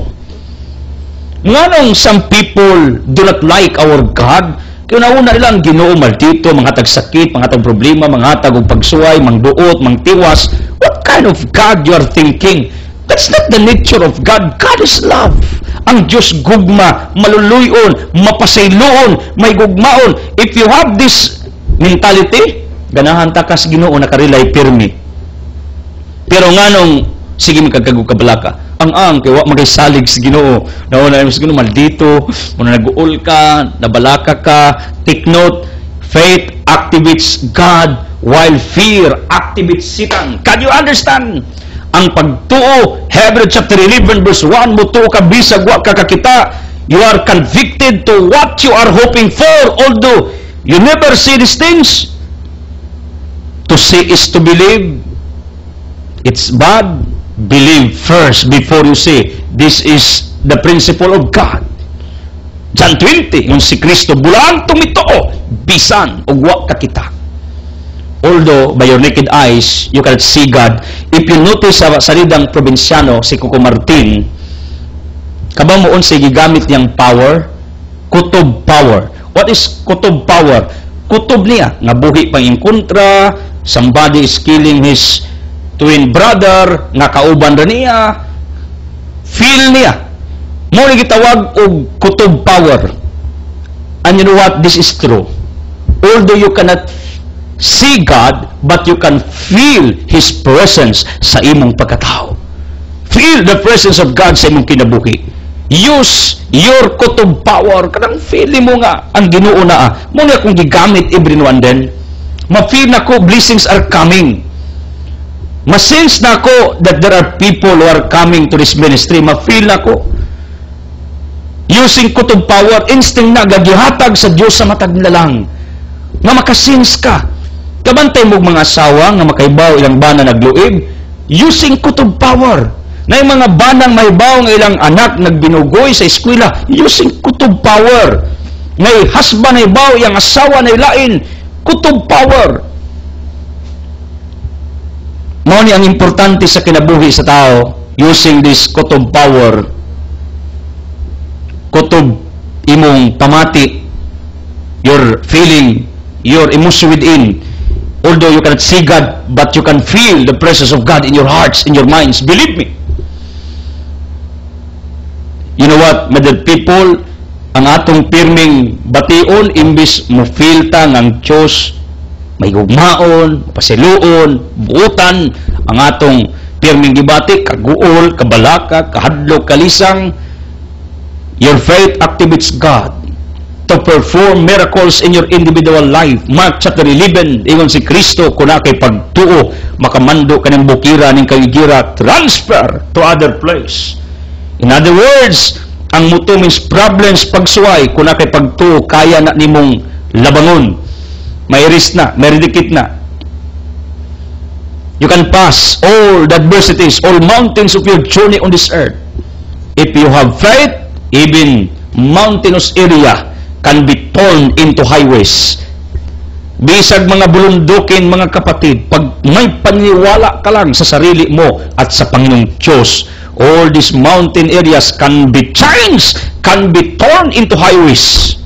Nganong some people do not like our God? Kaya nauna nilang Ginoo maldito, mga tagsakit, mga tag problema, mga tag pagsuway, mangduot, mangtiwas. What kind of God you are thinking? That's not the nature of God. God is love. Ang Diyos gugma, maluluyon, mapasayloon, may gugmaon. If you have this mentality, ganahan ta kas Ginoo nakarelay pirmi. Pero nganong sige magkagkabalaka. Ang kay wa magsalig sa Ginoo. Nauna sa Ginoo maldito, muna nag-uol ka, nabalaka ka. Take note, faith activates God while fear activates Satan. Can you understand? Ang pagtuo, Hebrews chapter 11 verse 1, mutuo ka bisag wa ka kakita. You are convicted to what you are hoping for, although you never see these things. To see is to believe. It's bad. Believe first before you see. This is the principle of God. John 20, yung si Kristo bulang tumituo, bisan og wa kakita. Although, by your naked eyes, you cannot see God. If you notice sa salidang probinsyano, si Coco Martin, kabang moon sa gigamit niyang power, kutob power. What is kutob power? Kutob niya, nga buhi pang inkontra, somebody is killing his twin brother, nga kauban na niya, feel niya. Mo ni gitawag og kutob power. And you know what? This is true. Although you cannot see God, but you can feel His presence sa imong pagkatao. Feel the presence of God sa imong kinabuhi. Use your kutob power. Kanang feel mo nga ang Ginoo na mo nga kung gigamit every now and then. Ma-feel na ko blessings are coming. Ma-sense na ako that there are people who are coming to this ministry. Ma-feel na ako. Using kutob power, instinct na gagihatag sa Diyos sa matag nila lang. Nga makasense ka. Kabantay mo mga asawa nga makaibaw ilang bana nagluib. Using kutob power. Na yung mga banang mahibaw ng ilang anak nagbinugoy sa eskwela. Using kutob power. Nga yung husband na ibaw, yung asawa na ilain. Kutob power. Mao ni ang importante sa kinabuhi sa tao, using this kutob power. Kutob imong pamati, your feeling, your emotion within. Although you cannot see God, but you can feel the presence of God in your hearts, in your minds. Believe me. You know what, my dear people, ang atong pirming bation, imbis mo feel ta ng Diyos, may gugmaon, pasiluon, buutan, ang atong pirming gibati, kaguol, kabalaka, kahadlok, kalisang. Your faith activates God to perform miracles in your individual life. Mark chapter 11, ingon si Kristo, kung na kay pagtuo, makamando ka ng bukira, ng kagigira, transfer to other place. In other words, ang muto means problems pagsuway, kung na kay pagtuo, kaya na nimong labangon. May risk na, may redikit na. You can pass all the adversities, all mountains of your journey on this earth. If you have faith, even mountainous area can be turned into highways. Bisag mga bulundukin, mga kapatid, pag may paniwala ka lang sa sarili mo at sa Panginoong Diyos, all these mountain areas can be changed, can be turned into highways.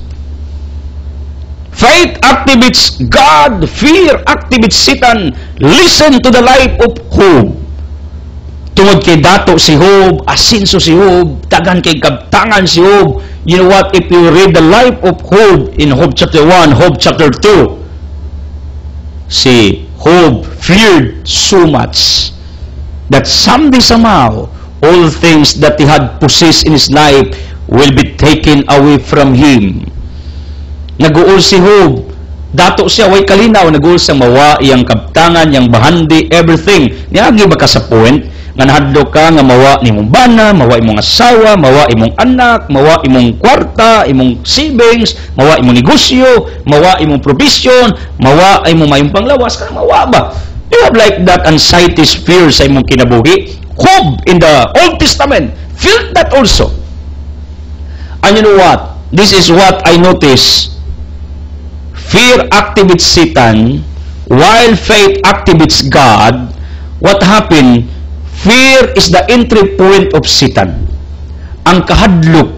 Faith activates God. Fear activates Satan. Listen to the life of Job. Tungod kay dato si Job, asinso si Job, tagan kay kabtangan si Job. You know what? If you read the life of Job in Job chapter 1, Job chapter 2, si Job feared so much that someday somehow all things that he had possessed in his life will be taken away from him. Naguol si Job. Dato siya, way kalinaw, naguol sa mawa, iyang kabtangan, iyang bahandi, everything. Niyagi ba ka sa point, nga nahadlo ka, nga mawa ni mong bana, mawa imong asawa, mawa imong anak, mawa imong kwarta, imong savings, mawa imong negosyo, mawa imong provision, mawa imong mayong panglawas, ka mawa ba? You have like that anxiety, fear sa imong kinabuhi. Job in the Old Testament felt that also. And you know what? This is what I notice. Fear activates Satan, while faith activates God. What happened? Fear is the entry point of Satan. Ang kahadlok,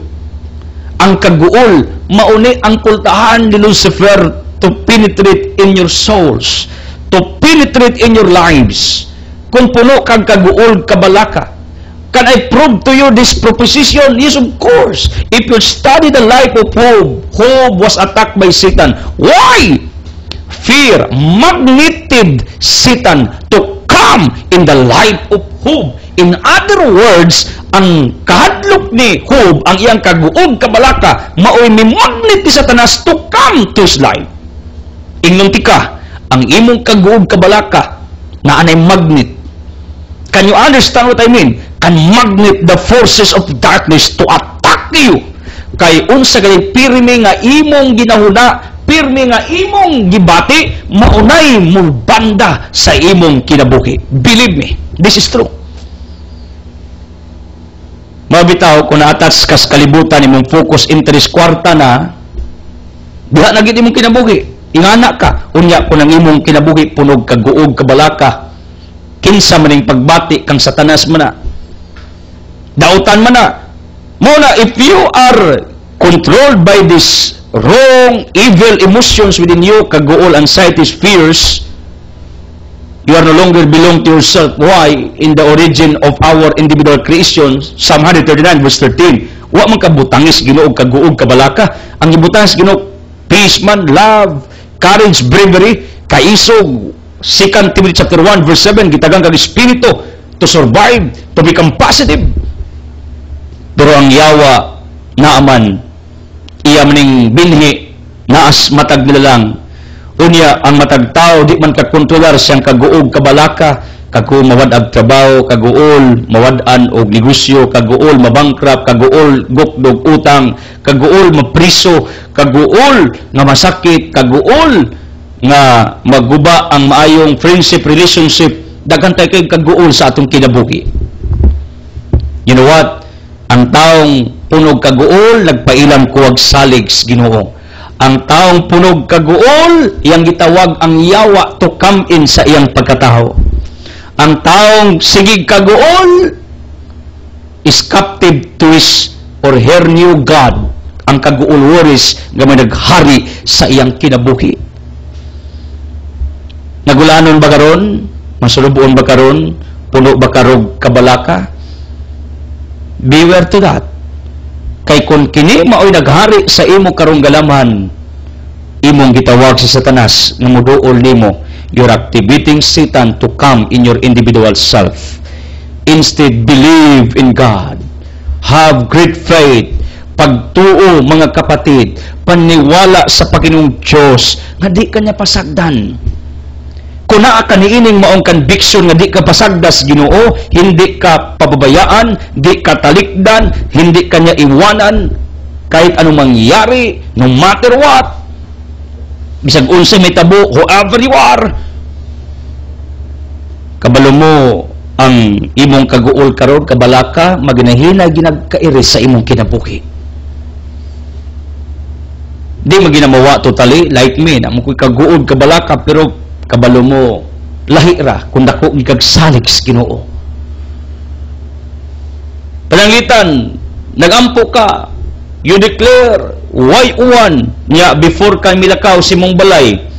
ang kaguol, mauni ang kultahan ni Lucifer to penetrate in your souls, to penetrate in your lives. Kung puno kang kaguol, kabalaka, can I prove to you this proposition? Yes, of course. If you study the life of Job, Job was attacked by Satan. Why? Fear magneted Satan to come in the life of Job. In other words, ang kahadlok ni Job, ang iyang kaguog kabalaka, maoy ni magnet ni Satanas to come to his life. Ingnon tika, ang imong kaguog kabalaka na anay magnet. Can you understand what I mean? Can magnet the forces of darkness to attack you. Kay unsa gani pirmi nga imong ginahuna, pirmi nga imong gibati, maunay mo banda sa imong kinabuhi. Believe me, this is true. Mabitaw kung na-attach kas kalibutan imong focus interest kwarta na, diha na gid imong kinabuhi. Ingana ka, unya kung ang imong kinabuhi punog kaguog kabalaka, kinsa maning pagbati kang Satanas man na. Dautan man na. Muna, if you are controlled by this wrong, evil emotions within you, kaguol, anxieties, fears, you are no longer belong to yourself. Why? In the origin of our individual creation, Psalm 139 verse 13, wa man kabutangis Ginoo kaguog kabalaka. Ang gibutangis Ginoo, peace man, love, courage, bravery, kaisog. 2 Timothy chapter 1 verse 7, gitagang kag espiritu to survive, to become positive. Pero ang yawa naaman, iya maning binhi naas matag nila lang. Unya ang matag tao di man kakontrolar siyang kaguog kabalaka, kago mawad-ag trabaho, kaguol mawad-an og negosyo, kaguol mabankrupt, kaguol gukdog utang, kaguol mapriso, kaguol nga masakit, kaguol nga maguba ang maayong friendship, relationship, daghan tayo kay kaguol sa atong kinabuhi. You know what? Ang taong punog kaguol, nagpailam kuwag salig sa Ginoo. Ang taong punog kaguol, iyang gitawag ang yawa to come in sa iyang pagkatao. Ang taong sigig kaguol is captive to his or her new God. Ang kaguol waris nga may naghari sa iyang kinabuhi. Nagulanon ba karon? Masulubuon ba karon? Puno ba karog kabalaka? Beware to that. Kay kung kini maoy naghari sa imo karong galaman, imong gitawag si Satanas nga moduol nimo, you're activating Satan to come in your individual self. Instead, believe in God. Have great faith. Pagtuo, mga kapatid, paniwala sa Panginoong Diyos nga di kanya pasagdan. Kung naa ka niining maong conviction nga di ka pasagdas Ginoo, hindi ka pababayaan, di ka talikdan, hindi kanya iwanan, kahit anong mangyari, no matter what, bisag unsa may tabo, whoever you are, kabalo mo ang imong kaguol karon, kabalaka, maginahina ginagkairis sa imong kinabuhi. Di maginamawa totally, like me, na mo ko'y kaguol, kabalaka, pero kabalo mo, lahi ra, kung dako gikagsalig sa Ginoo. Panangitan, nagampo ka, you declare, why uwan, niya before ka milakaw si mong balay,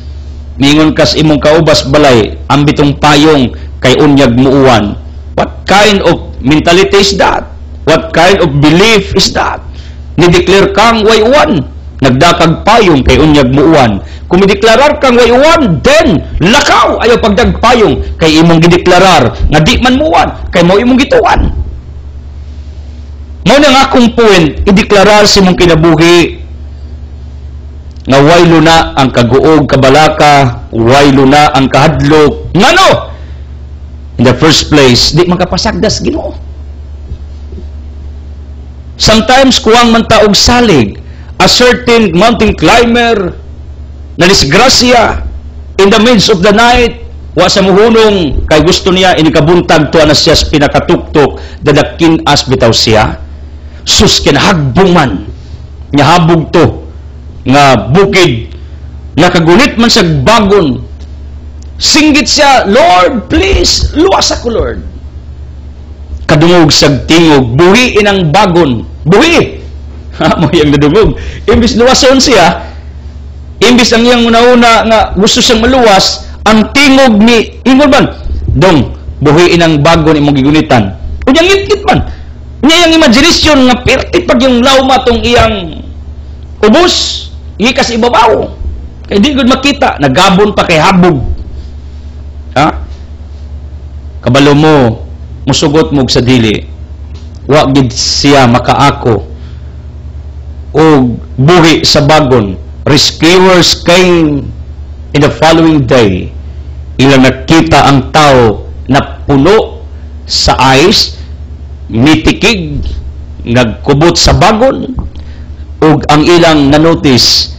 mingon kas imong kaubas balay, ambitong payong, kay unyag mo uwan. What kind of mentality is that? What kind of belief is that? Ni-declare kang why uwan, nagdakag payong, kay unyag mo uwan. Kung mideklarar kang way uwan, then lakaw ayaw pagdagpayong kay imong gideklarar nga di man muwan kay mao imong gituan. Mao na akong point, ideklarar si mong kinabuhi nga way luna ang kaguog kabalaka, way luna ang kahadlok. Ngano? In the first place, di makapasagdas Ginoo. Sometimes kuwang man taog salig, a certain mountain climber na disgrasya in the midst of the night, wa sa muhunong kay gusto niya inikabuntag to na siya sa pinakatuktok, dadakin as bitaw siya. Sus kinahagbong man nga habog to nga bukid, nakagunit man sa bagon, singgit siya, Lord please luwas ako Lord. Kadungog sa tingog, buhi inang bagon, buhi mo yang nadungog, imbis luwason siya, imbis ang iyang una-una nga gusto siyang maluwas, ang tingog ni ingol man, dong, buhiin ang bago ni mong gigunitan. O niyang ngit-ngit man. Niya yung imagination nga perti pag yung lawma tong iyang ubos, ikas ibabaw. Kaya di gud makita, nagabon pa kay habog. Ha? Kabalo mo, musugot mo sa dili. Wa gid siya makaako o buhi sa bagon. Rescuers came in the following day. Ilang nakita ang tao na puno sa ice, mitikig, nagkubot sa bagon, ug ang ilang nanotice,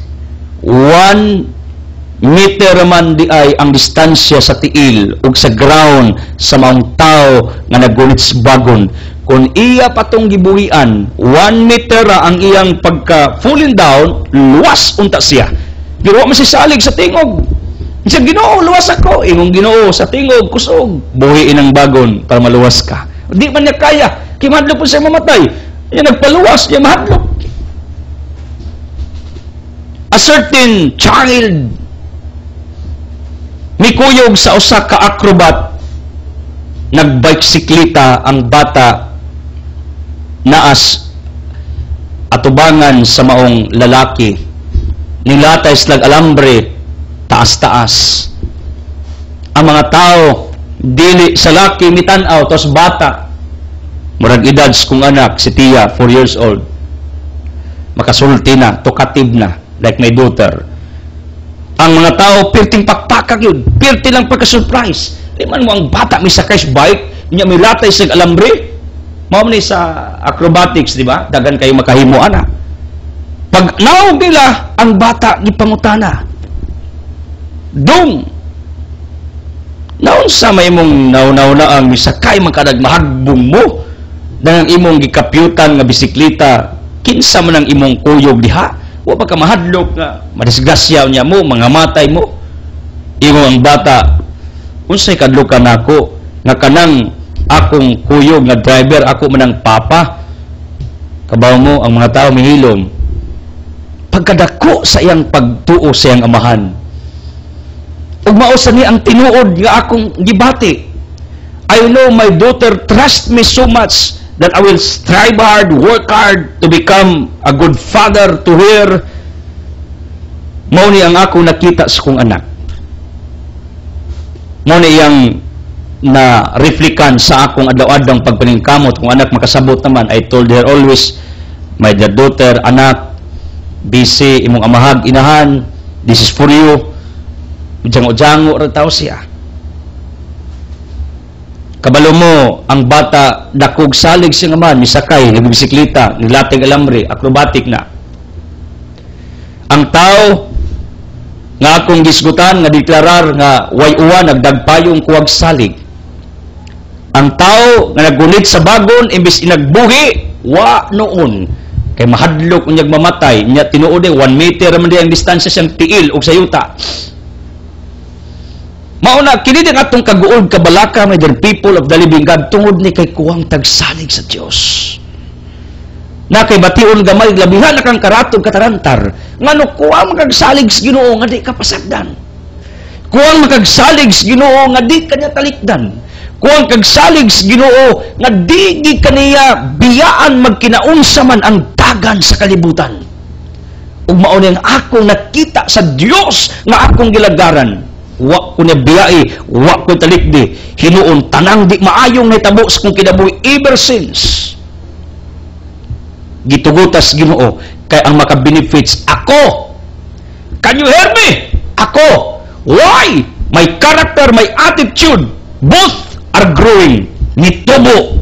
1 meter man di ay ang distansya sa tiil ug sa ground sa maong tao nga nagunit sa bagon. Kung iya patong gibuhian, 1 meter ang iyang pagka falling down, luwas unta siya. Pero wa masisalig sa tingog. Siya, Ginoo, luwas ako. Ingong Ginoo, sa tingog, kusog. Buhiin ang bagon para maluwas ka. Di man niya kaya. Kaya mahadlok po siya mamatay. Yan nagpaluwas, yan mahadlok. A certain child, mikuyog sa usa ka acrobat, nagbikesikleta ang bata naas atubangan sa maong lalaki, nilatay slag alambre taas-taas. Ang mga tao dili sa laki mitan-aw tos bata murag edad kung anak si tiya 4 years old, makasulti na, talkative na like my daughter. Ang mga tao pirting pakpakag yun, pirti lang pagka-surprise. Di man mo ang bata may sakay sa bike, niya may latay sa alambre. Mao ni sa acrobatics, di ba? Dagan kayo makahimo ana. Pag naog nila, ang bata gipangutana. Dong. Naon sa may mong naunaw na ang misakay makadag mahagbong mo nang imong gikapyutan nga bisikleta, kinsa man ang imong kuyog diha? Wa ba ka mahadlok nga madisgrasya niya mo, mga matay mo? Imo ang bata, unsay kadlukan nako nga kanang akong kuyog nga driver, ako man ang papa. Kabaw mo ang mga tao mihilom. Pagkadako sa iyang pagtuo sa iyang amahan. Ug mao sa ni ang tinuod nga akong gibati. I know my daughter trust me so much that I will strive hard, work hard to become a good father to her. Mao ni ang akong nakita sa kong anak. Mao ni iyang na reflekan sa akong adlaw-adlawng pagpaningkamot. Kung anak makasabot naman, I told her always, my dear daughter, anak, busy, imong amahag, inahan, this is for you. Udyango-udyango rin tao siya. Kabalo mo, ang bata, dakog salig siya naman, misakay, nagbisiklita, nilating alambre, acrobatic na. Ang tao, nga akong gisgutan, nga deklarar, nga way uwan, nagdagpayong kuwag salig. Ang tao nga nagunit sa bagon imbis inagbuhi wa noon kay mahadlok unyag mamatay nya tinuod 1 meter man di ang distansya siyang tiil og sayuta. Mauna kini din atong kaguol kabalaka, my dear people of the living God, tungod ni kay kuwang tagsalig sa Dios. Na kay bation gamay labihan na kang karatog katarantar ngano kuwang magagsalig sa Ginoo nga di ka pasagdan. Kuwang magagsalig sa Ginoo nga di kanya talikdan. Kuwang kagsalig sa Ginoo nga di kaniya biyaan magkinaunsa man ang dagan sa kalibutan. Ug mao ni ang akong nakita sa Dios nga akong gilagaran. Wa ko niya biyai, wa ko talikdi. Hinuon tanang di maayong nahitabo sa kong kinabuhi ever since. Gitugutas Ginoo kay ang maka-benefits ako. Can you hear me? Ako. Why? My character, my attitude, both are growing. Nitubo.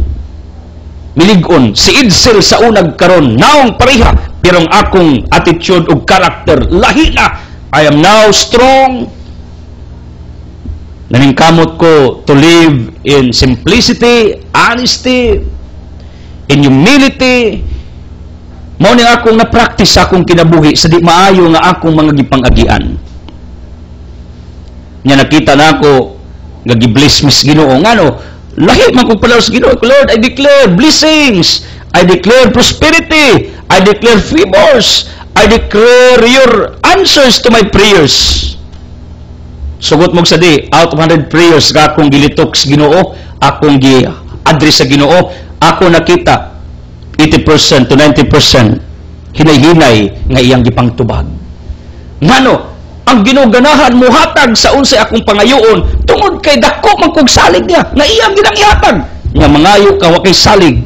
Milig-on. Si Idsel sa unag karon naong pareha. Pero ang akong attitude o character, lahi na. I am now strong. Naningkamot ko to live in simplicity, honesty, in humility. Mao ni akong na-practice sa akong kinabuhi sa di maayo nga akong mga gipang-agian. Nya nakita na ako nga gi-bless mis Ginoo ngano lahi man kog palaw sa Ginoo. Lord, I declare blessings, I declare prosperity, I declare favors, I declare your answers to my prayers. Sugot mo sa di out of 100 prayers nga akong gilitok sa Ginoo, akong gi-address sa Ginoo, ako nakita 80% to 90% hinay-hinay nga iyang gipangtubag. Ngano ang ginuganahan mo hatag sa unsay akong pangayoon tungod kay dako man kog salig niya nga iyang ginang ihatag nga mangayo ka wa kay salig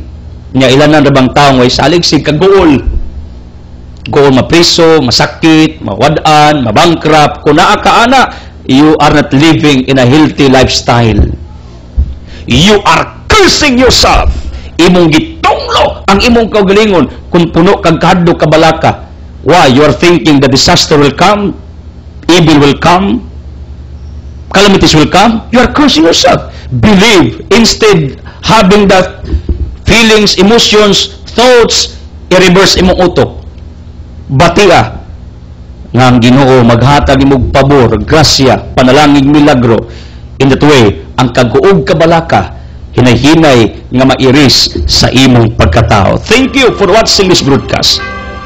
nya ilanan ra bang tawo way salig sig kaguol mapriso, masakit, mawad-an, mabankrupt. Kung naa ka ana, you are not living in a healthy lifestyle. You are cursing yourself. Imong gitunglo ang imong kaugalingon kung puno kag kahadlok kabalaka. Why? You are thinking that disaster will come, evil will come, calamities will come. You are cursing yourself. Believe. Instead, having that feelings, emotions, thoughts, i-reverse imong utok. Batia nga ang Ginoo maghatag imong pabor, grasya, panalangin, milagro. In that way, ang kaguog kabalaka hinay-hinay nga mairis sa imong pagkatao. Thank you for watching this broadcast.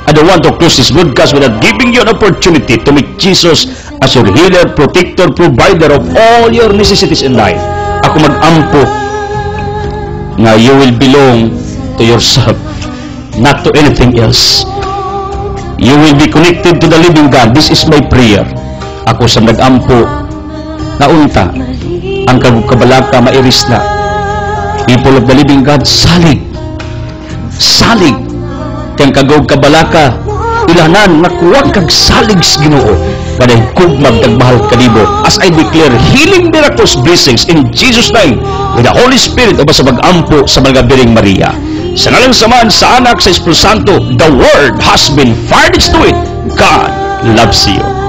I don't want to close this broadcast without giving you an opportunity to make Jesus as your healer, protector, provider of all your necessities in life. Ako mag-ampo na you will belong to yourself, not to anything else. You will be connected to the living God. This is my prayer. Ako sa nag-ampo na unta ang kabalaka mairis na. People of the living God, salig. Kang kagog kabalaka ilanan nakuwag kag salig sa Ginoo. kanay kugmag nagmahal kanibo. As I declare healing miracles blessings in Jesus' name with the Holy Spirit o sa pag-ampo sa mga Biring Maria. Sa ngalang samahan sa anak sa Espiritu Santo, the Word has been fired to it. God loves you.